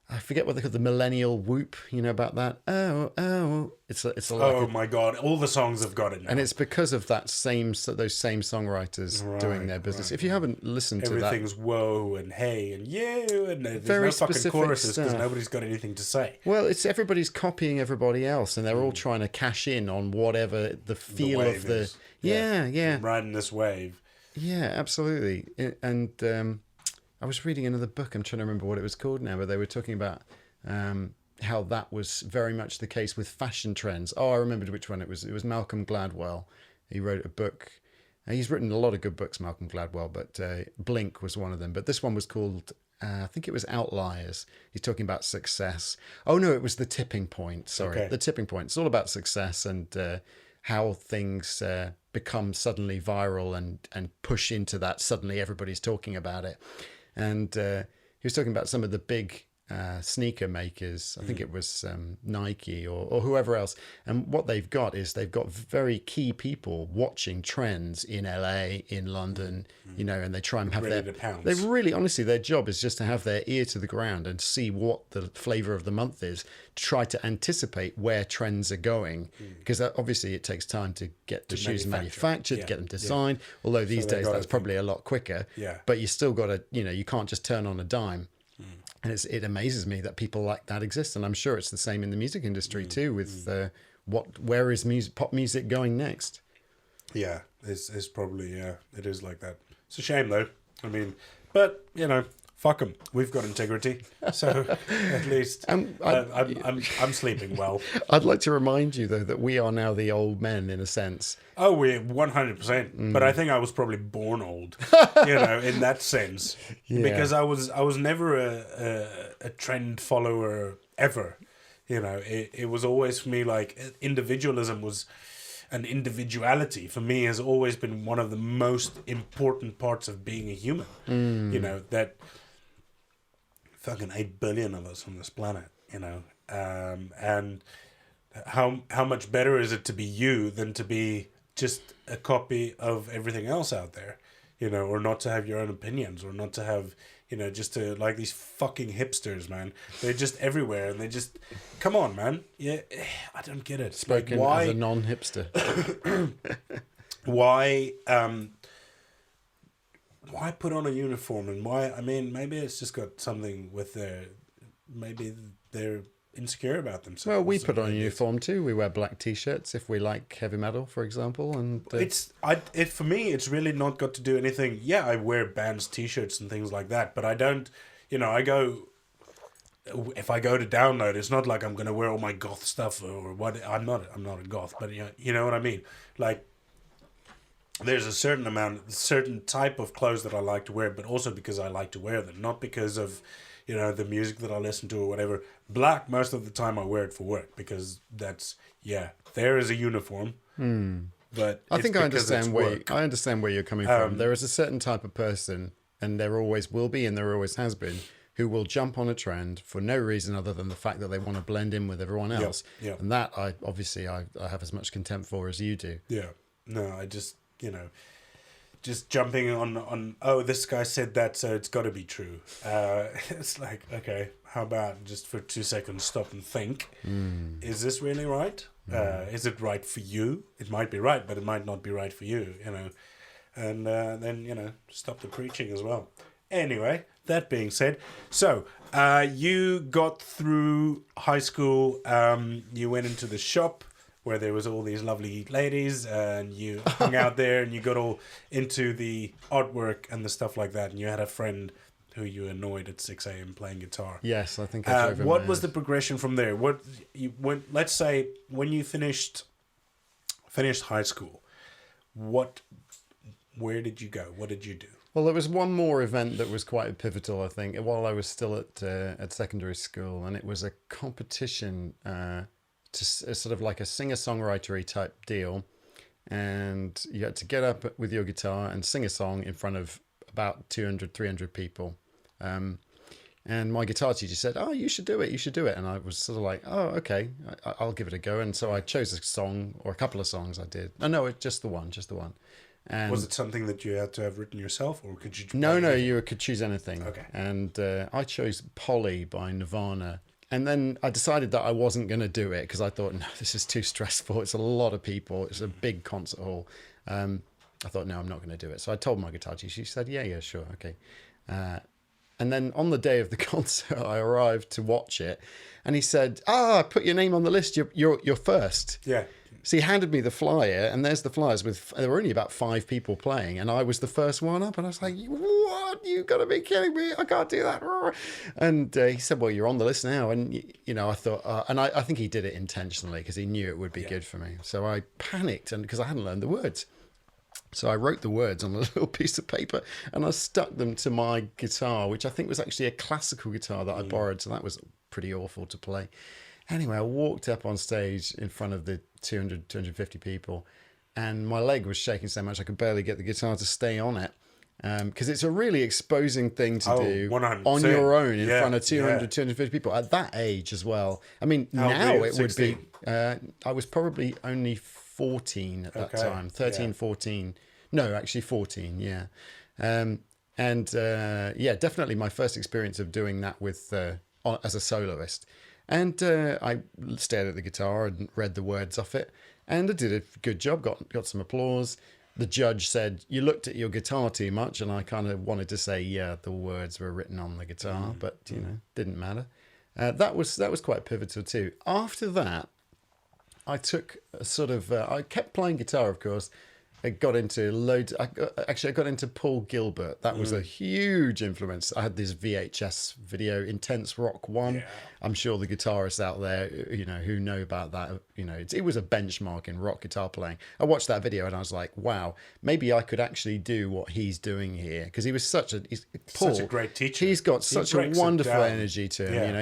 I forget what they call the millennial whoop. You know about that? Oh, it's like Oh my god! All the songs have got it now, and it's because of those same songwriters doing their business. If you haven't listened to that, everything's whoa and hey and you, and there's Very no fucking specific choruses because stuff. nobody's got anything to say. well, it's everybody's copying everybody else, and they're all trying to cash in on whatever the feel wave of the is. yeah, Riding this wave. absolutely. And I was reading another book. I'm trying to remember what it was called now, but they were talking about how that was very much the case with fashion trends. Oh, I remembered which one it was. It was Malcolm Gladwell. He wrote a book. He's written a lot of good books, Malcolm Gladwell, but Blink was one of them. But this one was called, I think it was Outliers. He's talking about success. Oh, no, it was The Tipping Point. Sorry, Okay. The Tipping Point. It's all about success and how things become suddenly viral and push into that. Suddenly everybody's talking about it. And he was talking about some of the big sneaker makers. I think it was Nike or whoever else. And what they've got is they've got very key people watching trends in LA, in London, and they try and have Ready to pounce. they really, honestly, their job is just to have their ear to the ground and see what the flavor of the month is, try to anticipate where trends are going. Because obviously it takes time to get the shoes manufactured, to get them designed. Although these days that's probably a lot quicker. Yeah. But you still got to, you can't just turn on a dime. And it amazes me that people like that exist, and I'm sure it's the same in the music industry too. With where is pop music going next? Yeah, it's probably it is like that. It's a shame though. I mean, but fuck them. We've got integrity, so at least I'm sleeping well. I'd like to remind you though that we are now the old men in a sense. Oh, we're 100%. But I think I was probably born old, in that sense, because I was never a trend follower ever. It was always for me like individualism was. And individuality for me has always been one of the most important parts of being a human. That fucking 8 billion of us on this planet, and how much better is it to be you than to be just a copy of everything else out there, or not to have your own opinions, or not to have, just to like these fucking hipsters, man. They're just everywhere, and they just, come on, man. Yeah, I don't get it. Spoken as a non-hipster. Why put on a uniform, and why? I mean, maybe it's just got something with maybe they're insecure about themselves. Well, we put on a uniform too. We wear black t-shirts if we like heavy metal, for example, and for me, it's really not got to do anything. Yeah, I wear bands t-shirts and things like that, but I don't. I go. If I go to download, it's not like I'm gonna wear all my goth stuff or what. I'm not a goth, but you know what I mean. Like, there's a certain type of clothes that I like to wear, but also because I like to wear them, not because of, the music that I listen to or whatever. Black, most of the time I wear it for work because there is a uniform. But I think I understand where you're coming from. There is a certain type of person, and there always will be, and there always has been, who will jump on a trend for no reason other than the fact that they want to blend in with everyone else. Yeah. And that I have as much contempt for as you do. Yeah. No, I just, just jumping on, oh, this guy said that, so it's got to be true. It's like, okay, how about just for 2 seconds stop and think, is this really right? Is it right for you? It might be right, but it might not be right for you, and then, stop the preaching as well. Anyway, that being said, so you got through high school, you went into the shop. where there was all these lovely ladies, and you hung out there, and you got all into the artwork and the stuff like that, and you had a friend who you annoyed at 6 a.m. playing guitar. Yes, I think I drove him What mad. was the progression from there? Let's say when you finished high school, where did you go? What did you do? Well, there was one more event that was quite pivotal, I think, while I was still at secondary school, and it was a competition sort of like a singer-songwriter type deal, and you had to get up with your guitar and sing a song in front of about 200, 300 people. And my guitar teacher said, "Oh, you should do it. And I was sort of like, "Oh, okay, I'll give it a go." And so I chose a song, or a couple of songs I did. No, just the one. And was it something that you had to have written yourself, or could you? No, you could choose anything. Okay. And I chose Polly by Nirvana. And then I decided that I wasn't going to do it because I thought, no, this is too stressful. It's a lot of people. It's a big concert hall. I thought, no, I'm not going to do it. So I told my guitar teacher. She said, yeah, sure, okay. And then on the day of the concert, I arrived to watch it, and he said, I put your name on the list. You're first. Yeah. So he handed me the flyer, and there's the flyers there were only about 5 people playing, and I was the first one up, and I was like, what? You got to be kidding me. I can't do that. And he said, well, you're on the list now. And, I thought, and I think he did it intentionally because he knew it would be good for me. So I panicked, and because I hadn't learned the words. So I wrote the words on a little piece of paper, and I stuck them to my guitar, which I think was actually a classical guitar that I borrowed. So that was pretty awful to play. Anyway, I walked up on stage in front of the 200, 250 people, and my leg was shaking so much I could barely get the guitar to stay on it. Because it's a really exposing thing to do 100%. on your own in front of 200, 250 people at that age as well. I mean, now it would be, I was probably only 14 at that time, 13, 14. No, actually 14, yeah. Definitely my first experience of doing that with as a soloist. And I stared at the guitar and read the words off it, and I did a good job, got some applause. The judge said, you looked at your guitar too much, and I kind of wanted to say, yeah, the words were written on the guitar, but, didn't matter. That was quite pivotal too. After that, I took a sort of, I kept playing guitar, of course. I got into loads. I got into Paul Gilbert. That was a huge influence. I had this VHS video, Intense Rock 1. Yeah. I'm sure the guitarists out there, who know about that, it was a benchmark in rock guitar playing. I watched that video and I was like, wow, maybe I could actually do what he's doing here. Because he was such a great teacher. He's got such a wonderful energy to him. Yeah.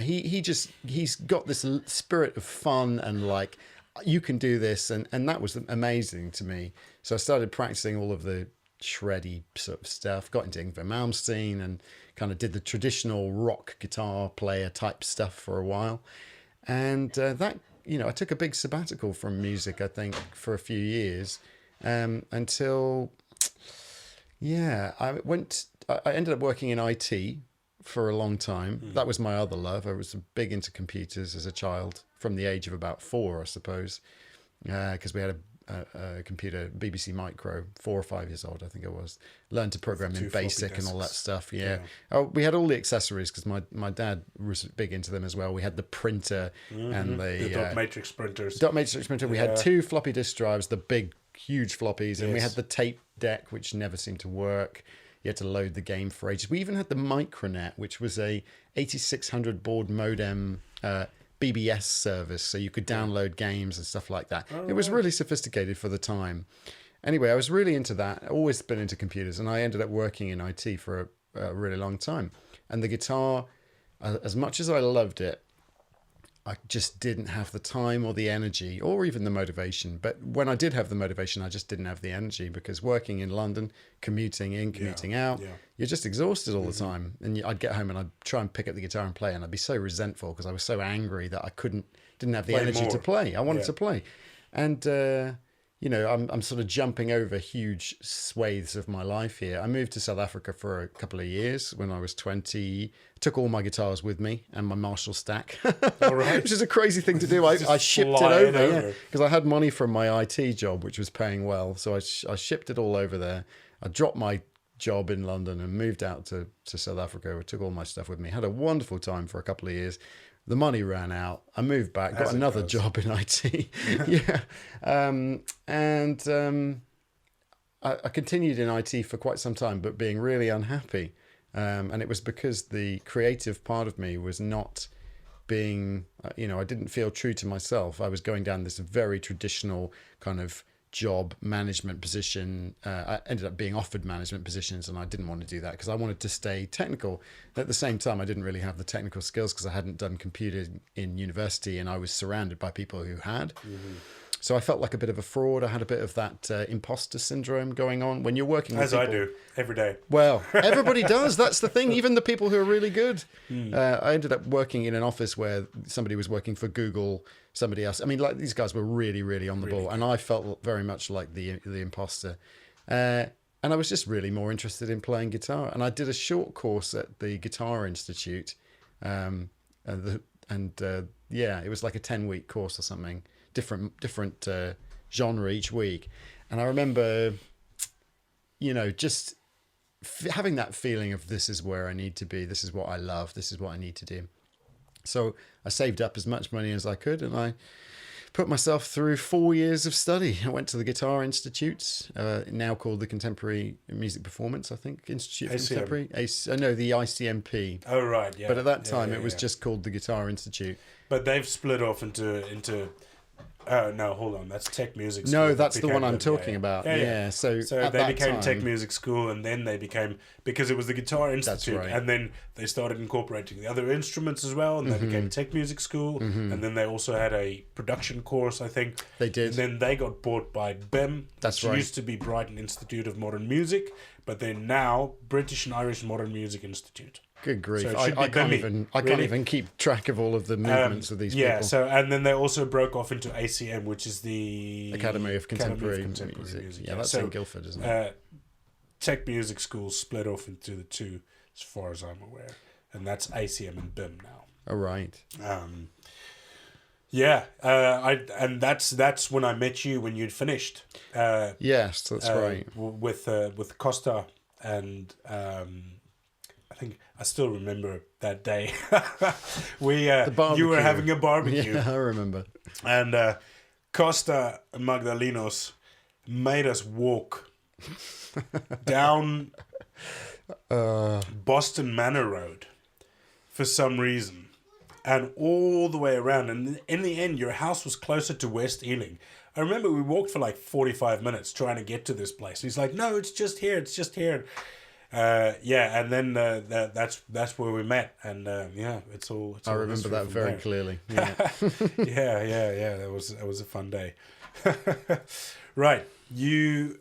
He's got this spirit of fun and like, you can do this, and that was amazing to me. So I started practicing all of the shreddy sort of stuff, got into Yngwie Malmsteen, and kind of did the traditional rock guitar player type stuff for a while. And that, I took a big sabbatical from music, I think, for a few years, until, I ended up working in IT for a long time. That was my other love. I was big into computers as a child, from the age of about 4, I suppose, because we had a computer, BBC Micro, 4 or 5 years old, I think I was. Learned to program in BASIC and all that stuff. Yeah. Oh, we had all the accessories because my dad was big into them as well. We had the printer and the dot matrix printers. Dot matrix printer. We had 2 floppy disk drives, the big, huge floppies, and we had the tape deck, which never seemed to work. You had to load the game for ages. We even had the Micronet, which was a 8600 baud modem BBS service, so you could download games and stuff like that. It was really sophisticated for the time. Anyway, I was really into that. Always been into computers, and I ended up working in IT for a really long time. And the guitar, as much as I loved it, I just didn't have the time or the energy or even the motivation. But when I did have the motivation, I just didn't have the energy, because working in London, commuting in, commuting out, you're just exhausted all the time. And I'd get home and I'd try and pick up the guitar and play, and I'd be so resentful because I was so angry that I didn't have the energy to play. I wanted to play. And, I'm sort of jumping over huge swathes of my life here. I moved to South Africa for a couple of years when I was 20. Took all my guitars with me and my Marshall stack, which is a crazy thing to do. I shipped it over because I had money from my IT job, which was paying well. So I shipped it all over there. I dropped my job in London and moved out to South Africa. I took all my stuff with me. Had a wonderful time for a couple of years. The money ran out. I moved back, got As it another goes. job in IT. Yeah. I continued in IT for quite some time, but being really unhappy. And it was because the creative part of me was not being, I didn't feel true to myself. I was going down this very traditional kind of job management position. I ended up being offered management positions, and I didn't want to do that because I wanted to stay technical. At the same time, I didn't really have the technical skills because I hadn't done computing in university, and I was surrounded by people who had. Mm-hmm. So I felt like a bit of a fraud. I had a bit of that imposter syndrome going on when you're working with As people. I do every day. Well, everybody does. That's the thing. Even the people who are really good. I ended up working in an office where somebody was working for Google, somebody else. I mean, like these guys were really, really on the ball, and I felt very much like the imposter. And I was just really more interested in playing guitar. And I did a short course at the Guitar Institute, it was like a 10-week course or something. Different genre each week, and I remember, just having that feeling of this is where I need to be, this is what I love, this is what I need to do. So I saved up as much money as I could, and I put myself through 4 years of study. I went to the Guitar Institute, now called the Contemporary Music Performance, I think, Institute for Contemporary. The ICMP. Oh right, yeah. But at that time, it was just called the Guitar Institute. But they've split off into. No, hold on. That's Tech Music School. No, that's the one I'm talking about. Yeah. So they became Tech Music School, and then they became, because it was the Guitar Institute, right. and then they started incorporating the other instruments as well, and they became Tech Music School, and then they also had a production course, I think. They did. And then they got bought by BIM. That's which right. Used to be Brighton Institute of Modern Music, but then now British and Irish Modern Music Institute. Good grief! So I can't even keep track of all of the movements of these people. Yeah. So and then they also broke off into ACM, which is the Academy of Contemporary Music. Yeah, that's in Guildford, isn't it? Tech Music Schools split off into the two, as far as I'm aware, and that's ACM and BIM now. Oh right. That's when I met you when you'd finished. Yes, that's right. With Costa and. I think I still remember that day. You were having a barbecue. Yeah, I remember. And Costa Magdalenos made us walk down Boston Manor Road for some reason, and all the way around. And in the end, your house was closer to West Ealing. I remember we walked for like 45 minutes trying to get to this place. And he's like, "No, it's just here. It's just here." And then that's where we met, and it's all. I remember that very clearly. Yeah. yeah. That was a fun day. Right, you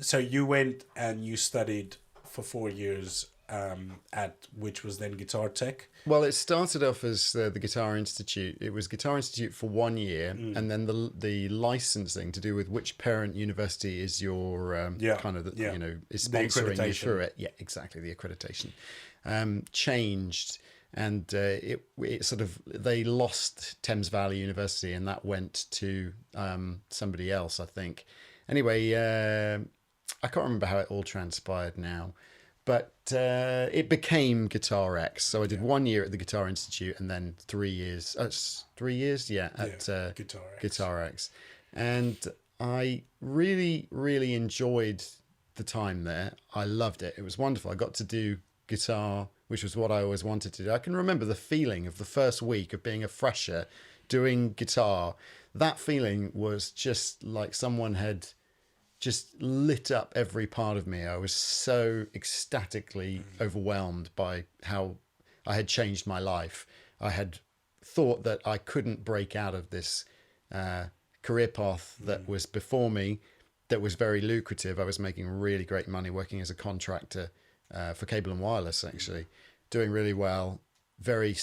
so you went and you studied for 4 years at which was then Guitar Tech. Well, it started off as the Guitar Institute. It was Guitar Institute for 1 year, and then the licensing to do with which parent university is your is sponsoring you through it. Yeah, exactly, the accreditation changed, and it sort of, they lost Thames Valley University, and that went to somebody else, I think. Anyway, I can't remember how it all transpired now. But it became Guitar X. So I did 1 year at the Guitar Institute, and then 3 years. 3 years, at Guitar X. And I really, really enjoyed the time there. I loved it. It was wonderful. I got to do guitar, which was what I always wanted to do. I can remember the feeling of the first week of being a fresher doing guitar. That feeling was just like someone had just lit up every part of me. I was so ecstatically overwhelmed by how I had changed my life. I had thought that I couldn't break out of this career path that was before me, that was very lucrative. I was making really great money working as a contractor for cable and wireless, actually, doing really well, very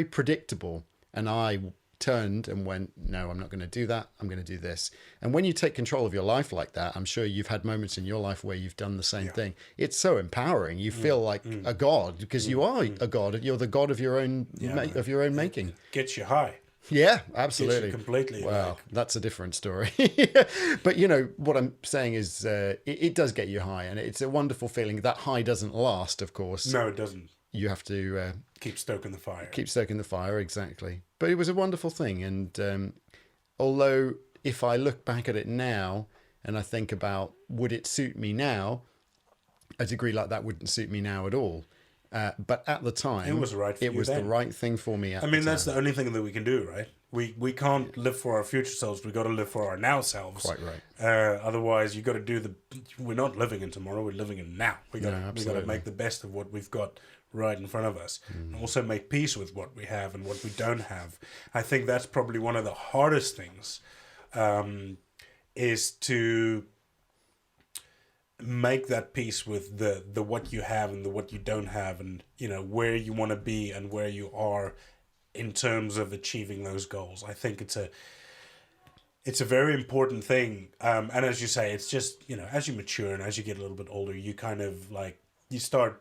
predictable. And I turned and went, no, I'm not going to do that. I'm going to do this. And when you take control of your life like that, I'm sure you've had moments in your life where you've done the same thing. It's so empowering. You feel like a god, because you are a god. You're the god of your own making. It gets you high. Yeah, absolutely. Gets you completely. Well, that's a different story. But what I'm saying is it does get you high, and it's a wonderful feeling. That high doesn't last, of course. No, it doesn't. You have to keep stoking the fire. Keep stoking the fire, exactly. But it was a wonderful thing. And although if I look back at it now and I think about would it suit me now, a degree like that wouldn't suit me now at all. But at the time, It was right for it you was then. the right thing for me. I mean, that's the only thing that we can do, right? We can't live for our future selves. We got to live for our now selves. Quite right. Otherwise, you got to do the. We're not living in tomorrow. We're living in now. We got to make the best of what we've got right in front of us, and also make peace with what we have and what we don't have. I think that's probably one of the hardest things, is to make that peace with the what you have and the what you don't have, and where you want to be and where you are in terms of achieving those goals. I think it's a very important thing, and as you say, it's just as you mature and as you get a little bit older, you kind of you start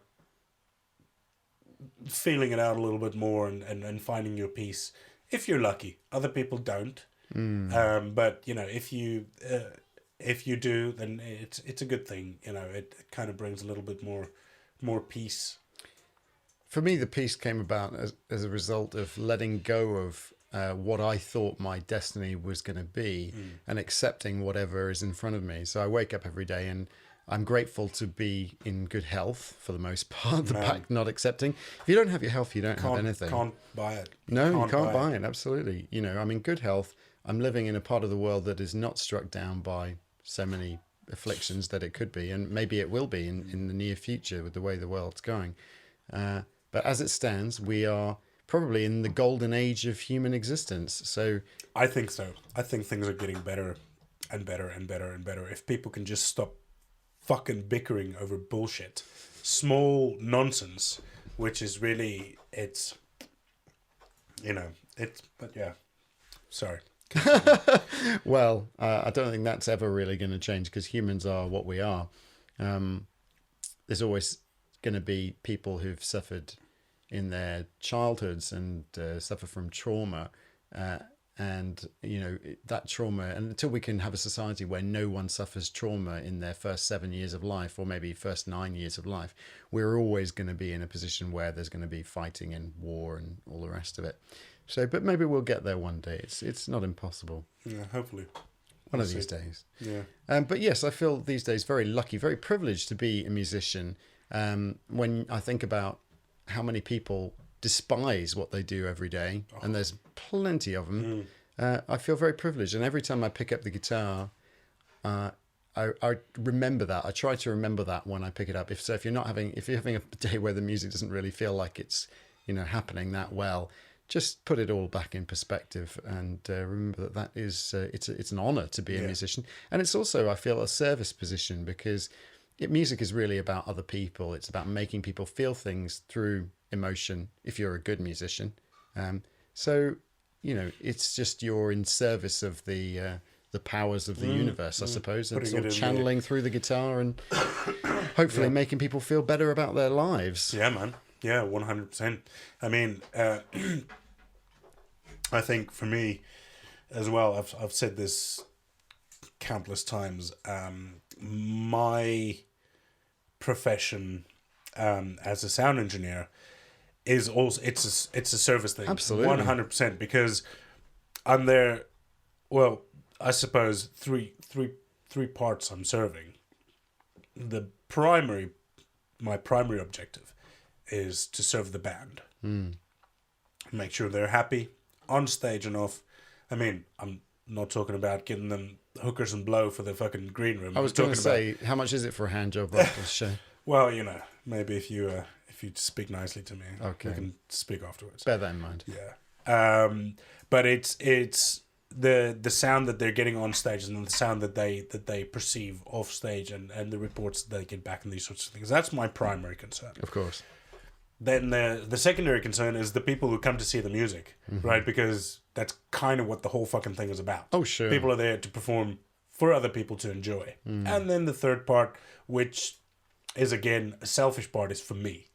feeling it out a little bit more and finding your peace if you're lucky. Other people don't, but if you do, then it's a good thing. It kind of brings a little bit more peace. For me, the peace came about as a result of letting go of what I thought my destiny was going to be and accepting whatever is in front of me. So I wake up every day and I'm grateful to be in good health for the most part. The fact not accepting. If you don't have your health, you don't have anything. Can't buy it. No, you can't buy it. Absolutely. I'm in good health. I'm living in a part of the world that is not struck down by so many afflictions that it could be, and maybe it will be in the near future with the way the world's going. But as it stands, we are probably in the golden age of human existence. So I think so. I think things are getting better and better and better and better. If people can just stop fucking bickering over bullshit, small nonsense, which is really, but yeah, sorry. Well, I don't think that's ever really going to change because humans are what we are. There's always going to be people who've suffered in their childhoods and suffer from trauma. And that trauma, and until we can have a society where no one suffers trauma in their first 7 years of life, or maybe first 9 years of life, we're always going to be in a position where there's going to be fighting and war and all the rest of it. So, but maybe we'll get there one day. It's not impossible. Yeah, hopefully. One of these days. Yeah. But yes, I feel these days very lucky, very privileged to be a musician. When I think about how many people despise what they do every day, and there's plenty of them, I feel very privileged. And every time I pick up the guitar, I remember that. I try to remember that when I pick it up. If you're having a day where the music doesn't really feel like it's happening that well, just put it all back in perspective and remember that is it's an honor to be a musician, and it's also, I feel, a service position because music is really about other people. It's about making people feel things through emotion. If you're a good musician, so it's just you're in service of the powers of the universe, I suppose. And sort of channeling through the guitar and hopefully making people feel better about their lives. Yeah, man. Yeah, 100%. I mean, I think for me as well, I've said this countless times. My profession as a sound engineer is also it's a service thing. Absolutely, 100%, because I'm there. Well, I suppose three parts I'm serving. My primary objective is to serve the band. Make sure they're happy on stage and off. I mean, I'm not talking about getting them hookers and blow for the fucking green room. I was going to say, how much is it for a hand job like this show? Well, maybe if you speak nicely to me, okay, we can speak afterwards. Bear that in mind. Yeah. But it's the sound that they're getting on stage and the sound that they perceive off stage and the reports that they get back and these sorts of things. That's my primary concern. Of course. Then the secondary concern is the people who come to see the music, right? Because that's kind of what the whole fucking thing is about. Oh, sure. People are there to perform for other people to enjoy. And then the third part, which is again a selfish part, is for me.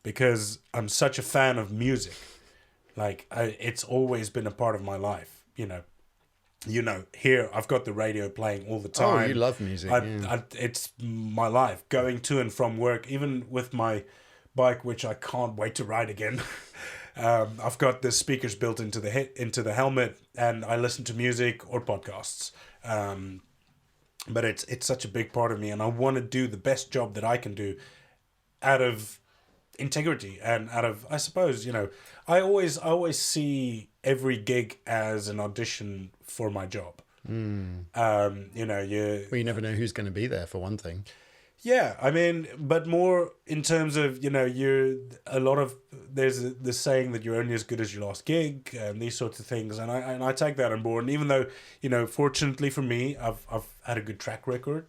Because I'm such a fan of music. It's always been a part of my life, here I've got the radio playing all the time. Oh, you love music. It's my life. Going to and from work, even with my bike, which I can't wait to ride again. I've got the speakers built into the helmet, and I listen to music or podcasts. But it's such a big part of me, and I want to do the best job that I can do out of integrity and out of, I suppose, I always see every gig as an audition for my job. Well, you never know who's going to be there, for one thing. Yeah, I mean, but more in terms of, there's the saying that you're only as good as your last gig and these sorts of things. And I take that on board. And even though, fortunately for me, I've had a good track record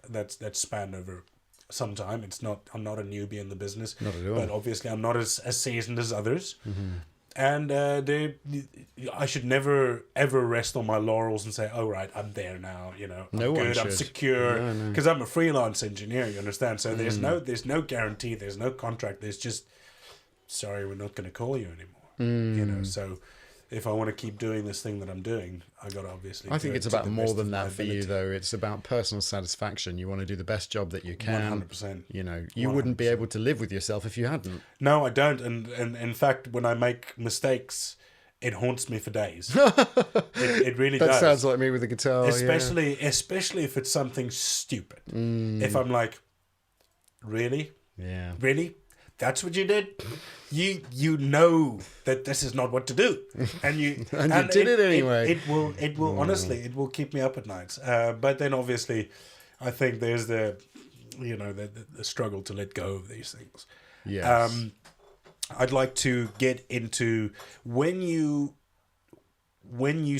that's spanned over some time. I'm not a newbie in the business. Not at all. But obviously I'm not as seasoned as others. Mm-hmm. And I should never ever rest on my laurels and say, "Oh right, I'm there now." I'm good, I'm secure, because I'm a freelance engineer. You understand? So there's no guarantee, there's no contract. There's just, sorry, we're not going to call you anymore. So if I want to keep doing this thing that I'm doing, I got to obviously. I think it's about more than that for you, though. It's about personal satisfaction. You want to do the best job that you can. 100%. You 100%. Wouldn't be able to live with yourself if you hadn't. No, I don't. And in fact, when I make mistakes, it haunts me for days. It really does. That sounds like me with the guitar. Especially if it's something stupid. If I'm like, really? Yeah. Really? That's what you did? You know that this is not what to do, and you did it anyway. It will honestly, it will keep me up at nights. But then obviously, I think there's the struggle to let go of these things. Yes. I'd like to get into when you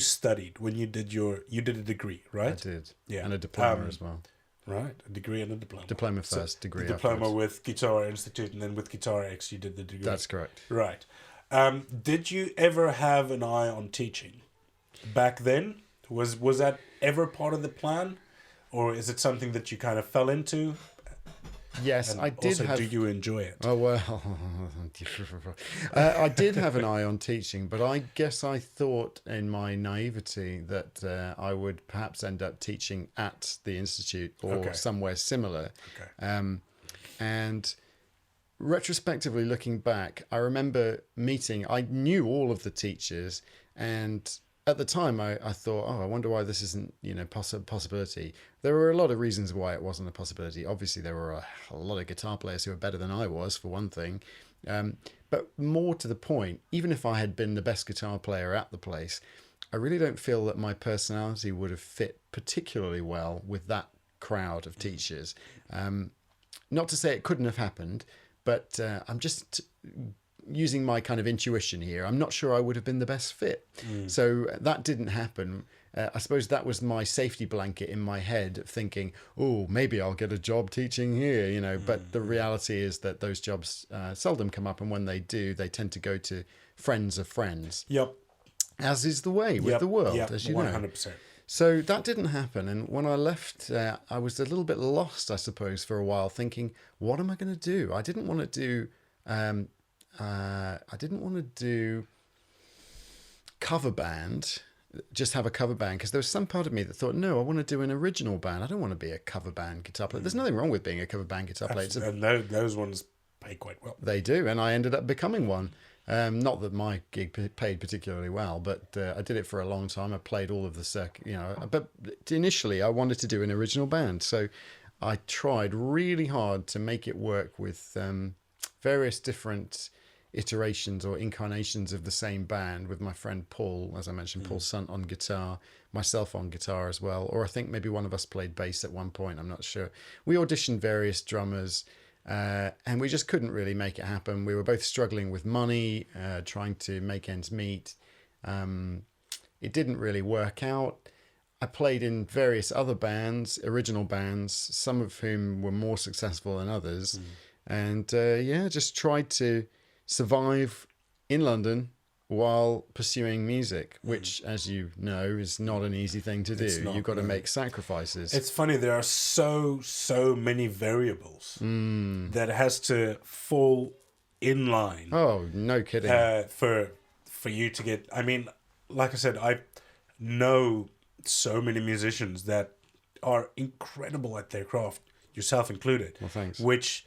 studied, when you did a degree, right? I did. Yeah. And a diploma as well. Right, a degree and a diploma. Diploma first, degree diploma afterwards. with Guitar Institute, and then with Guitar X you did the degree. That's correct. Right. Did you ever have an eye on teaching back then? Was that ever part of the plan, or is it something that you kind of fell into? Yes, And I did also, have. do you enjoy it? Oh well, I did have an eye on teaching, but I guess I thought in my naivety that I would perhaps end up teaching at the institute or somewhere similar. Okay. And retrospectively looking back, I remember I knew all of the teachers, and at the time I thought, I wonder why this isn't, possibility. There were a lot of reasons why it wasn't a possibility. Obviously, there were a lot of guitar players who were better than I was, for one thing. But more to the point, even if I had been the best guitar player at the place, I really don't feel that my personality would have fit particularly well with that crowd of teachers. Not to say it couldn't have happened, but I'm just using my kind of intuition here. I'm not sure I would have been the best fit. So that didn't happen. I suppose that was my safety blanket in my head of thinking, oh, maybe I'll get a job teaching here, But the reality is that those jobs seldom come up. And when they do, they tend to go to friends of friends. Yep. As is the way with the world, as you 100%. know. So that didn't happen. And when I left, I was a little bit lost, I suppose, for a while, thinking, what am I going to do? I didn't want to do cover band, just have a cover band, because there was some part of me that thought, no, I want to do an original band. I don't want to be a cover band guitar player. There's nothing wrong with being a cover band guitar player. And those ones pay quite well. They do, and I ended up becoming one. Not that my gig paid particularly well, but I did it for a long time. I played all of the circuit, But initially, I wanted to do an original band, so I tried really hard to make it work with various different iterations or incarnations of the same band, with my friend Paul, as I mentioned, Paul Sunt on guitar, myself on guitar as well, or I think maybe one of us played bass at one point, I'm not sure. We auditioned various drummers, and we just couldn't really make it happen. We were both struggling with money, trying to make ends meet. It didn't really work out. I played in various other bands, original bands, some of whom were more successful than others, and just tried to survive in London while pursuing music, which, as you know, is not an easy thing to do. You've got to make sacrifices. It's funny, there are so many variables that has to fall in line. Oh, no kidding. For you to get, I mean, like I said, I know so many musicians that are incredible at their craft, yourself included. Well, thanks. Which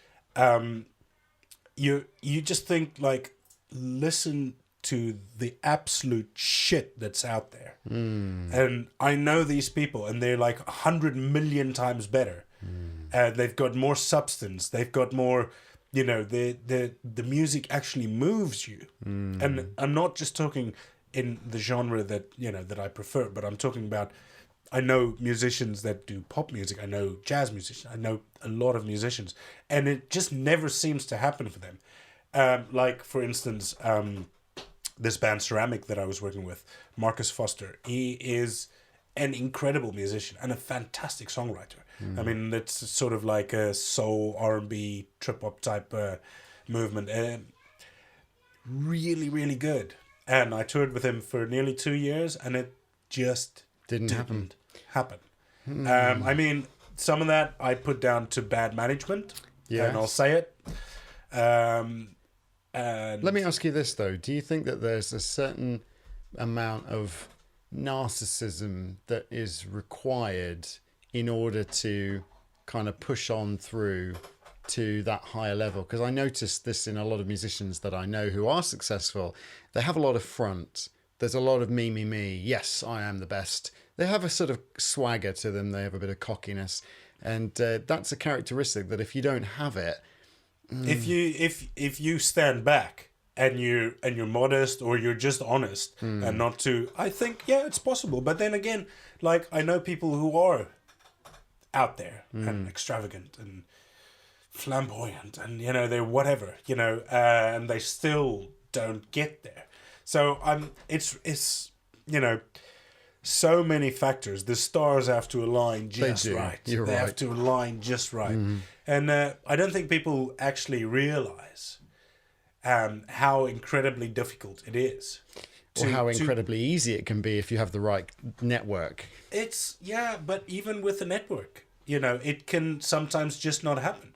you just think like, listen to the absolute shit that's out there. And I know these people, and they're like 100 million times better. They've got more substance. They've got more, the music actually moves you. And I'm not just talking in the genre that, that I prefer, but I'm talking about, I know musicians that do pop music. I know jazz musicians. I know a lot of musicians, and it just never seems to happen for them. Like, for instance, this band Ceramic that I was working with, Marcus Foster, he is an incredible musician and a fantastic songwriter. I mean, it's sort of like a soul, R&B, trip-hop type movement. Really, really good. And I toured with him for nearly 2 years, and it just Didn't happen. I mean, some of that I put down to bad management, and I'll say it. And Let me ask you this, though. Do you think that there's a certain amount of narcissism that is required in order to kind of push on through to that higher level? Because I noticed this in a lot of musicians that I know who are successful. They have a lot of front. There's a lot of me, me, me. Yes, I am the best. They have a sort of swagger to them. They have a bit of cockiness. And that's a characteristic that if you don't have it... If you stand back and you're modest, or you're just honest and not too, I think, yeah, it's possible. But then again, like, I know people who are out there and extravagant and flamboyant, and they're whatever, and they still don't get there. So it's so many factors. The stars have to align just right. You're they right. have to align just right. And I don't think people actually realize how incredibly difficult it is. Or how incredibly easy it can be if you have the right network. But even with the network, it can sometimes just not happen.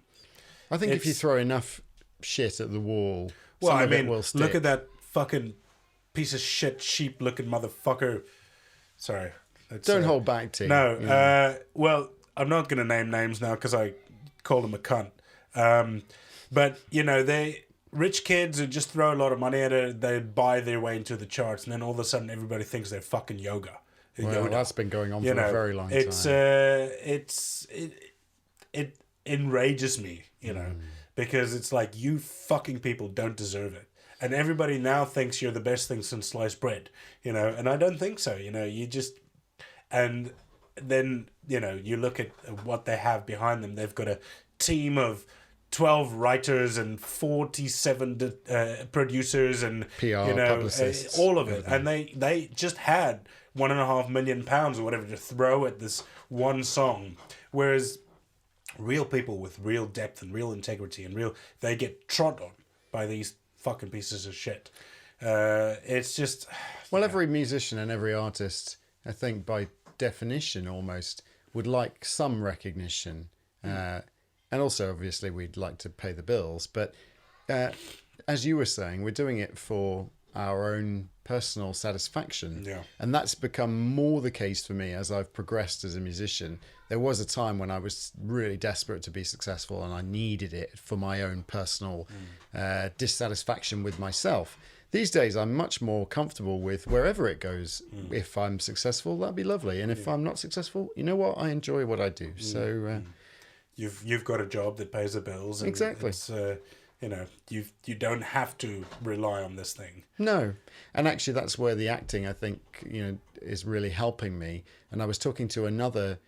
I think if you throw enough shit at the wall, well, some of it will stick. Look at that fucking piece of shit, sheep-looking motherfucker. Sorry. Don't hold back, T. No. Well, I'm not going to name names now because I called him a cunt. But, they rich kids who just throw a lot of money at it, they buy their way into the charts, and then all of a sudden everybody thinks they're fucking yoga. Well, that's been going on for a very long time. It enrages me, because it's like, you fucking people don't deserve it. And everybody now thinks you're the best thing since sliced bread, and I don't think so. You just, and then, you look at what they have behind them. They've got a team of 12 writers and 47 producers and PR, publicists, all of it. And they just had £1.5 million or whatever to throw at this one song. Whereas real people with real depth and real integrity and they get trod on by these fucking pieces of shit. It's just... Well, every musician and every artist, I think by definition almost, would like some recognition. And also, obviously, we'd like to pay the bills. But as you were saying, we're doing it for our own personal satisfaction. Yeah. And that's become more the case for me as I've progressed as a musician. There was a time when I was really desperate to be successful and I needed it for my own personal dissatisfaction with myself. These days, I'm much more comfortable with wherever it goes. If I'm successful, that'd be lovely. And if I'm not successful, you know what? I enjoy what I do. So... You've got a job that pays the bills. And exactly. It's, you don't have to rely on this thing. No. And actually, that's where the acting, I think, is really helping me. And I was talking to another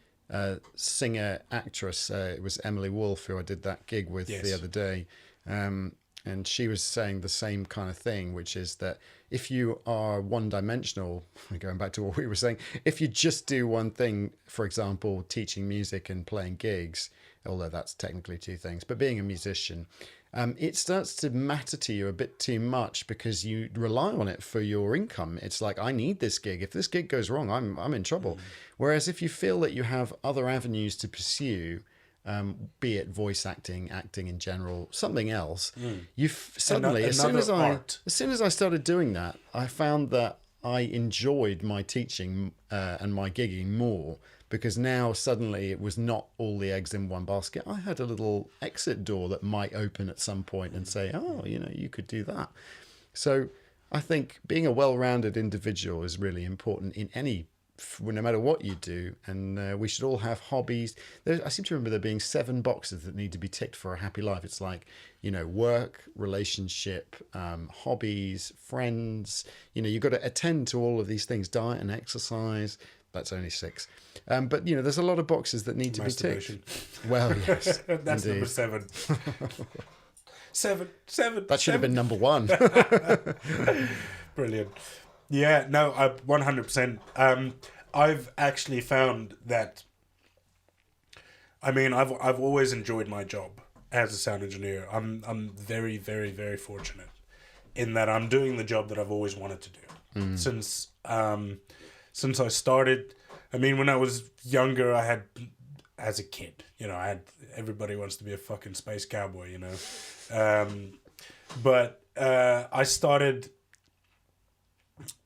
singer actress. It was Emily Wolfe, who I did that gig with the other day. And she was saying the same kind of thing, which is that if you are one-dimensional, going back to what we were saying, if you just do one thing, for example, teaching music and playing gigs, although that's technically two things, but being a musician, it starts to matter to you a bit too much because you rely on it for your income. It's like, I need this gig. If this gig goes wrong, I'm in trouble. Whereas if you feel that you have other avenues to pursue, be it voice acting, acting in general, something else, you suddenly, as soon as I started doing that, I found that I enjoyed my teaching and my gigging more, because now suddenly it was not all the eggs in one basket. I had a little exit door that might open at some point and say, oh, you could do that. So I think being a well-rounded individual is really important in no matter what you do, and we should all have hobbies. I seem to remember there being 7 boxes that need to be ticked for a happy life. It's like, work, relationship, hobbies, friends. You've got to attend to all of these things, diet and exercise. That's only 6. But, there's a lot of boxes that need to be ticked. Well, yes. That's indeed. number 7. 7. That should have been number 1. Brilliant. Yeah, no, 100%. I've actually found that, I've always enjoyed my job as a sound engineer. I'm very, very, very fortunate in that I'm doing the job that I've always wanted to do. Since I started. When I was younger, as a kid, everybody wants to be a fucking space cowboy, but I started.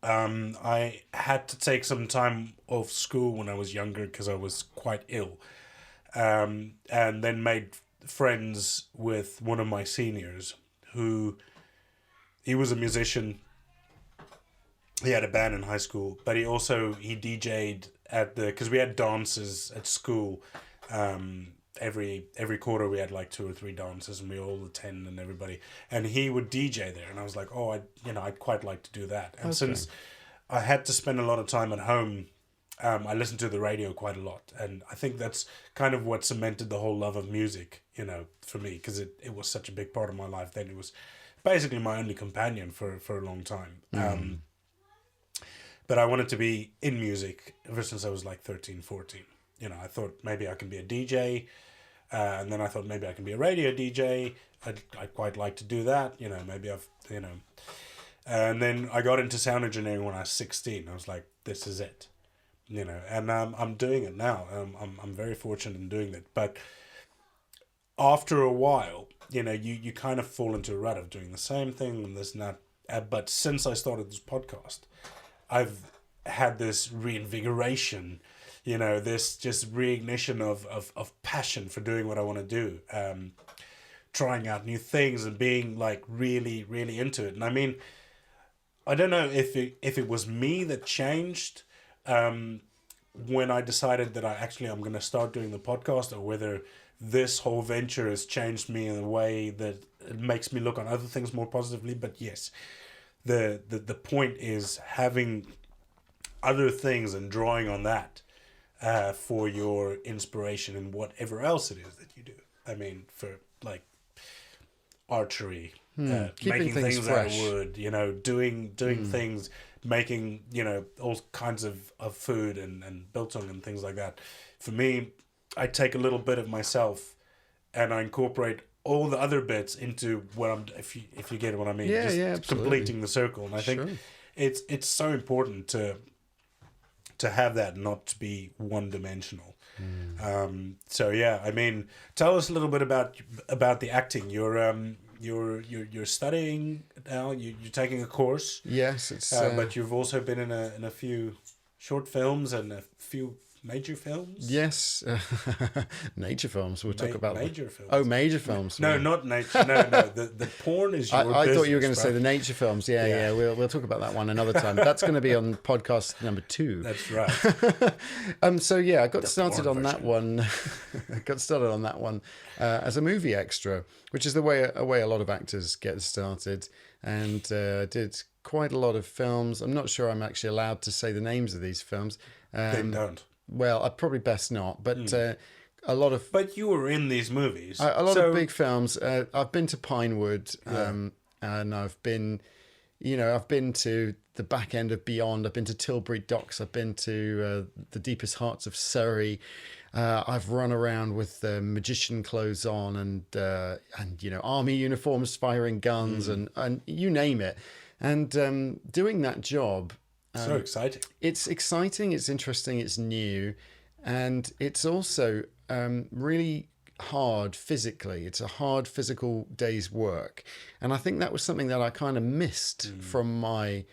I had to take some time off school when I was younger because I was quite ill, and then made friends with one of my seniors he was a musician. He had a band in high school, but he DJ'd because we had dances at school. Every quarter we had like 2 or 3 dances, and we all attend and everybody. And he would DJ there, and I was like, I'd quite like to do that. And since I had to spend a lot of time at home, I listened to the radio quite a lot, and I think that's kind of what cemented the whole love of music, for me, because it was such a big part of my life. Then it was basically my only companion for a long time. But I wanted to be in music ever since I was like 13, 14. I thought maybe I can be a DJ. And then I thought maybe I can be a radio DJ. I'd quite like to do that. And then I got into sound engineering when I was 16. I was like, this is it. And I'm doing it now. I'm very fortunate in doing that. But after a while, you kind of fall into a rut of doing the same thing and this and that. But since I started this podcast, I've had this reinvigoration, this just reignition of passion for doing what I want to do, trying out new things and being like really, really into it. And I don't know if it was me that changed when I decided that I'm going to start doing the podcast, or whether this whole venture has changed me in a way that it makes me look on other things more positively. But yes, the point is having other things and drawing on that for your inspiration in whatever else it is that you do. For like archery, making things fresh. Out of wood, doing things, making, all kinds of food and biltong and things like that. For me, I take a little bit of myself and I incorporate all the other bits into what I'm, if you get what I mean. Yeah, just completing the circle. And I think it's so important to have that, not to be one dimensional. So yeah, tell us a little bit about the acting. You're studying now. You're taking a course. Yes, it's. But you've also been in a few short films and a few major films. Yes, nature films. We'll talk about major films. Oh, major films. No, not nature. No. The porn is your I thought you were going to business, say the nature films. Yeah. We'll talk about that one another time. That's going to be on podcast number 2. That's right. So yeah, I got started on that one. I got started on that one as a movie extra, which is the way a lot of actors get started, and did quite a lot of films. I'm not sure I'm actually allowed to say the names of these films. Then don't. Well, I'd probably best not, but a lot of... But you were in these movies. A lot of big films. I've been to Pinewood, and I've been to the back end of Beyond. I've been to Tilbury Docks. I've been to the deepest hearts of Surrey. I've run around with magician clothes on and army uniforms, firing guns, and you name it. And doing that job... so exciting. It's exciting, it's interesting, it's new, and it's also really hard physically. It's a hard physical day's work. And I think that was something that I kind of missed from my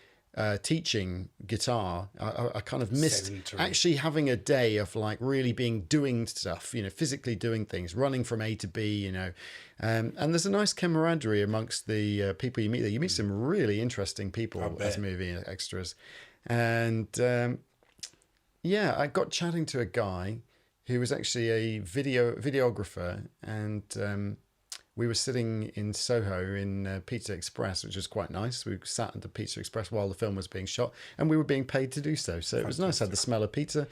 teaching guitar, I kind of missed Sedentary. actually having a day of like really doing stuff, physically doing things, running from A to B, and there's a nice camaraderie amongst the people you meet there. You meet some really interesting people as movie extras. And I got chatting to a guy who was actually a videographer, and we were sitting in Soho in Pizza Express, which was quite nice. We sat at the Pizza Express while the film was being shot, and we were being paid to do so. So it was nice. Had the smell of pizza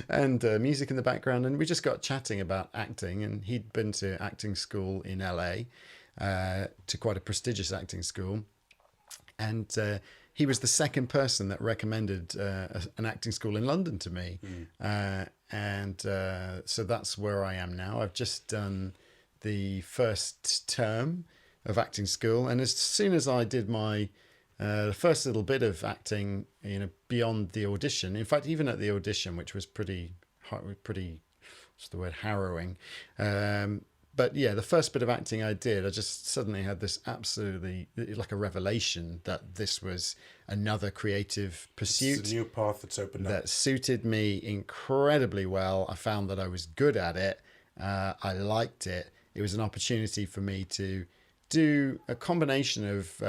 and music in the background, and we just got chatting about acting. And he'd been to acting school in LA, to quite a prestigious acting school, and he was the second person that recommended an acting school in London to me. So that's where I am now. I've just done the first term of acting school, and as soon as I did my first little bit of acting, beyond the audition, in fact, even at the audition, which was pretty, what's the word, harrowing. But yeah, the first bit of acting I did, I just suddenly had this absolutely, like a revelation that this was another creative pursuit. It's a new path that's opened up. That suited me incredibly well. I found that I was good at it. I liked it. It was an opportunity for me to do a combination of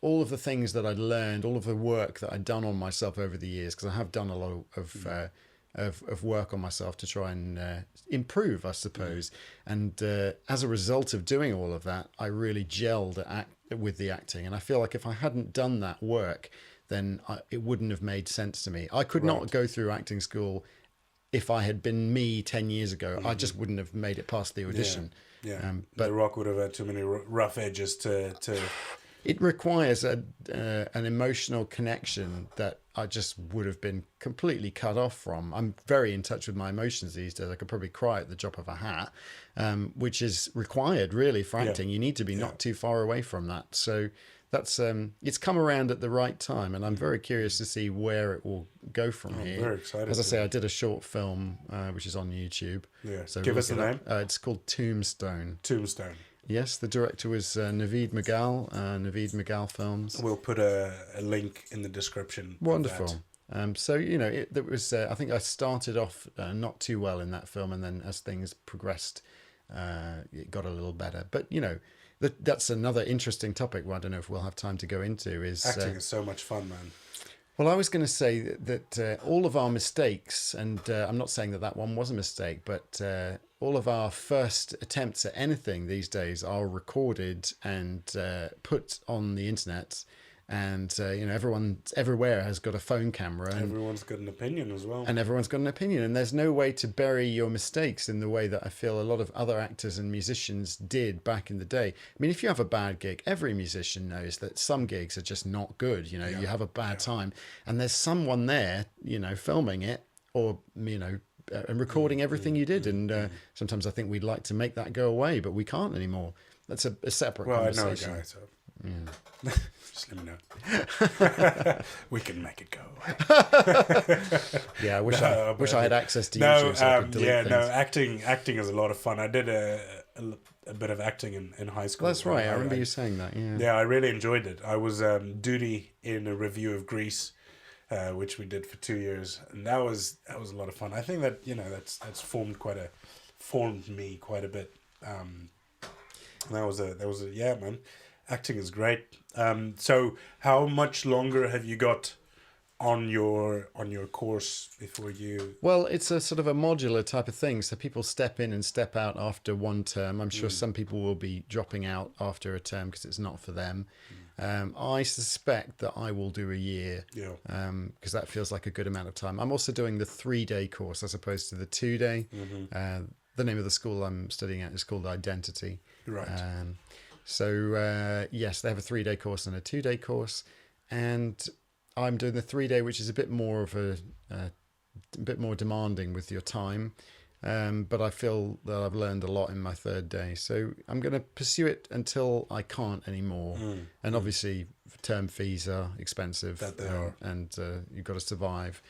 all of the things that I'd learned, all of the work that I'd done on myself over the years, because I have done a lot of work on myself to try and improve, I suppose. And as a result of doing all of that, I really gelled with the acting. And I feel like if I hadn't done that work, then it wouldn't have made sense to me. I could not go through acting school if I had been me 10 years ago. I just wouldn't have made it past the audition. Yeah. But The Rock would have had too many rough edges to... It requires an emotional connection that I just would have been completely cut off from. I'm very in touch with my emotions these days. I could probably cry at the drop of a hat, which is required really for acting. You need to be not too far away from that. So that's it's come around at the right time, and I'm very curious to see where it will go from here. I'm very excited. As I say, I did a short film which is on YouTube. Yeah. So Give us the name. It's called Tombstone. Tombstone. Yes, the director was Naveed Magal Films. We'll put a link in the description. Wonderful. So, it was, I think I started off not too well in that film, and then as things progressed, it got a little better. But, that's another interesting topic. Well, I don't know if we'll have time to go into. Acting is so much fun, man. Well, I was going to say that all of our mistakes, and I'm not saying that one was a mistake, but all of our first attempts at anything these days are recorded and put on the internet. And, everyone everywhere has got a phone camera. And everyone's got an opinion as well. And everyone's got an opinion. And there's no way to bury your mistakes in the way that I feel a lot of other actors and musicians did back in the day. I mean, if you have a bad gig, every musician knows that some gigs are just not good. You have a bad time. And there's someone there, filming it or, and recording everything you did. And sometimes I think we'd like to make that go away, but we can't anymore. That's a separate conversation. I know a guy, so... Yeah. Just let me know. We can make it go. Yeah, I wish I had access to YouTube so I could delete things. Acting is a lot of fun. I did a bit of acting in high school. That's right. I remember you saying that. Yeah, I really enjoyed it. I was duty in a review of Grease, which we did for 2 years, and that was a lot of fun. I think that that's formed me quite a bit. That was a yeah, man. Acting is great. So how much longer have you got on your course before you... Well, it's a sort of a modular type of thing. So people step in and step out after one term. I'm sure some people will be dropping out after a term because it's not for them. I suspect that I will do a year because that feels like a good amount of time. I'm also doing the 3-day course as opposed to the 2-day. The name of the school I'm studying at is called Identity. Right. So, yes, they have a 3-day course and a 2-day course, and I'm doing the 3-day, which is a bit more of a bit more demanding with your time, but I feel that I've learned a lot in my 3rd day. So I'm going to pursue it until I can't anymore. And obviously, term fees are expensive. That they are. And you've got to survive.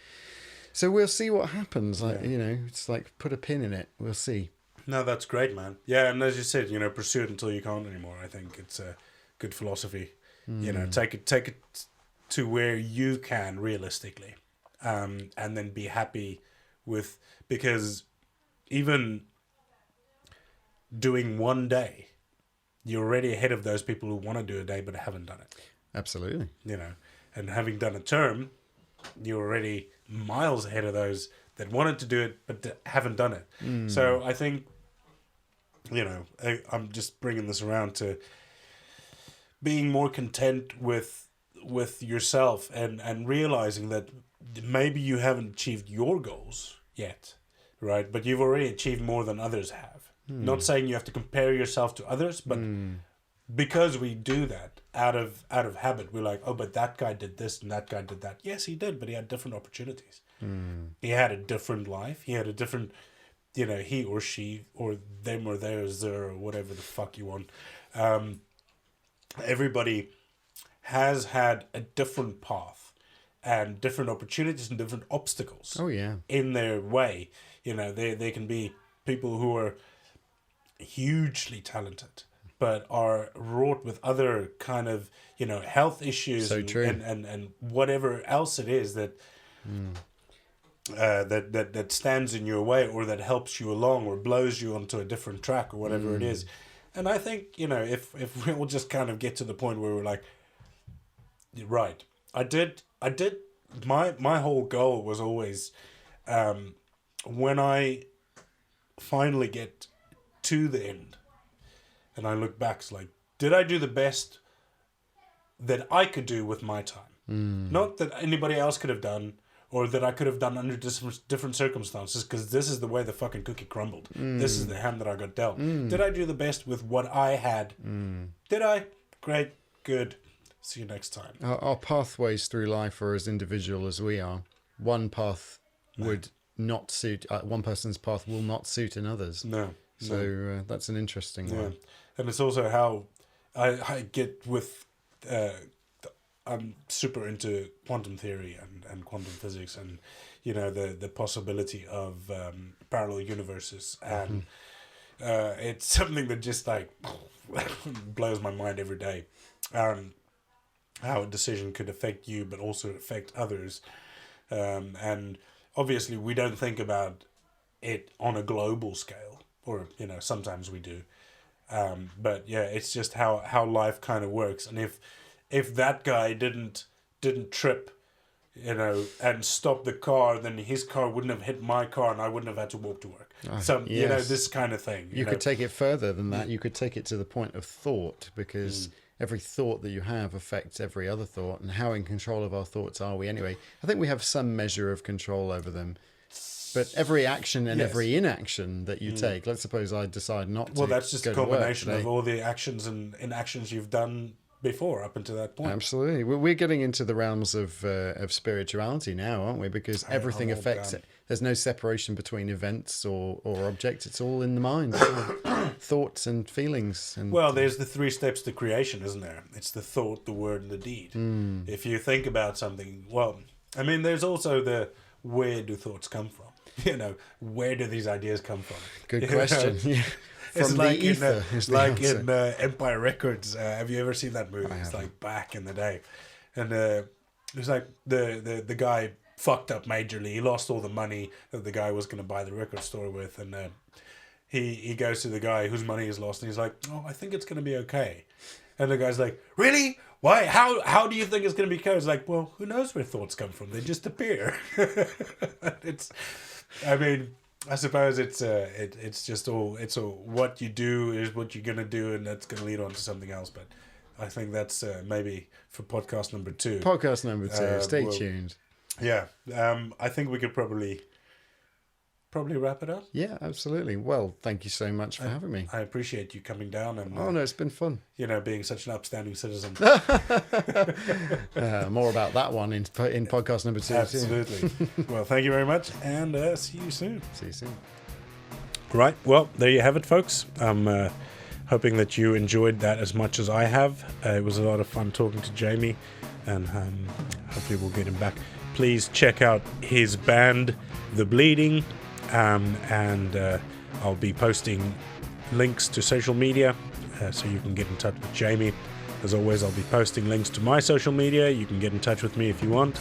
So we'll see what happens. It's like put a pin in it. We'll see. No, that's great, man. Yeah, and as you said, pursue it until you can't anymore. I think it's a good philosophy. Take it to where you can realistically, and then be happy with, because even doing one day, you're already ahead of those people who want to do a day but haven't done it. Absolutely. You know, and having done a term, you're already miles ahead of those that wanted to do it but haven't done it. So I think, you know, I'm just bringing this around to being more content with yourself, and realizing that maybe you haven't achieved your goals yet, right? But you've already achieved more than others have. Not saying you have to compare yourself to others, but because we do that out of habit, we're like, oh, but that guy did this and that guy did that. Yes, he did, but he had different opportunities. He had a different life. He had a different, you know, he or she or them or theirs or whatever the fuck you want. Everybody has had a different path and different opportunities and different obstacles. Oh, yeah. In their way. You know, they can be people who are hugely talented but are wrought with other kind of, you know, health issues. So true. And whatever else it is that that stands in your way, or that helps you along, or blows you onto a different track, or whatever it is. And I think, you know, if we all just kind of get to the point where we're like, right, I did my whole goal was always, when I finally get to the end and I look back, it's like, did I do the best that I could do with my time? Not that anybody else could have done, or that I could have done under different circumstances, because this is the way the fucking cookie crumbled. This is the hand that I got dealt. Did I do the best with what I had? Did I? Great. Good. See you next time. Our pathways through life are as individual as we are. One path would not suit, one person's path will not suit another's. No. So that's an interesting one. And it's also how I get with, I'm super into quantum theory and quantum physics, and, you know, the possibility of parallel universes. And it's something that just like blows my mind every day. How a decision could affect you, but also affect others. And obviously we don't think about it on a global scale, or, you know, sometimes we do. But yeah, it's just how life kind of works. And if that guy didn't trip, you know, and stop the car, then his car wouldn't have hit my car, and I wouldn't have had to walk to work. So, yes. you know, this kind of thing. You could take it further than that. You could take it to the point of thought, because every thought that you have affects every other thought. And how in control of our thoughts are we anyway? I think we have some measure of control over them. But every action and every inaction that you take, let's suppose I decide not to. Well, that's just a combination of all the actions and inactions you've done before up until that point. Absolutely. We're getting into the realms of spirituality now, aren't we? Because everything affects it. There's no separation between events or objects. It's all in the mind. Thoughts and feelings. And well, there's the 3 steps to creation, isn't there? It's the thought, the word, and the deed. If you think about something, well, I mean, there's also the where do thoughts come from? You know, where do these ideas come from? Good question. Yeah. It's From like the ether in Empire Records. Have you ever seen that movie? It's like back in the day, and it's like the guy fucked up majorly. He lost all the money that the guy was going to buy the record store with, and he goes to the guy whose money is lost, and he's like, "Oh, I think it's going to be okay." And the guy's like, "Really? Why? How do you think it's going to be okay?" It's like, well, who knows where thoughts come from? They just appear. I mean, I suppose it's just all what you do is what you're gonna do, and that's gonna lead on to something else. But I think that's maybe for podcast number 2. Podcast number 2. Stay tuned. Yeah, I think we could probably wrap it up. Yeah, absolutely. Well, thank you so much for having me. I appreciate you coming down and no, it's been fun. You know, being such an upstanding citizen. More about that one in podcast number 2. Absolutely. Well, thank you very much, and see you soon. See you soon. Right. Well, there you have it, folks. I'm hoping that you enjoyed that as much as I have. It was a lot of fun talking to Jamie, and hopefully we'll get him back. Please check out his band, The Bleeding. And I'll be posting links to social media so you can get in touch with Jamie. As always, I'll be posting links to my social media. You can get in touch with me if you want.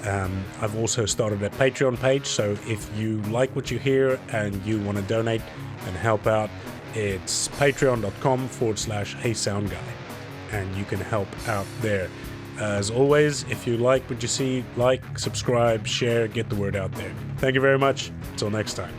I've also started a Patreon page, so if you like what you hear and you want to donate and help out, it's patreon.com/HeySoundGuy, and you can help out there. As always, if you like what you see, like, subscribe, share, get the word out there. Thank you very much. Until next time.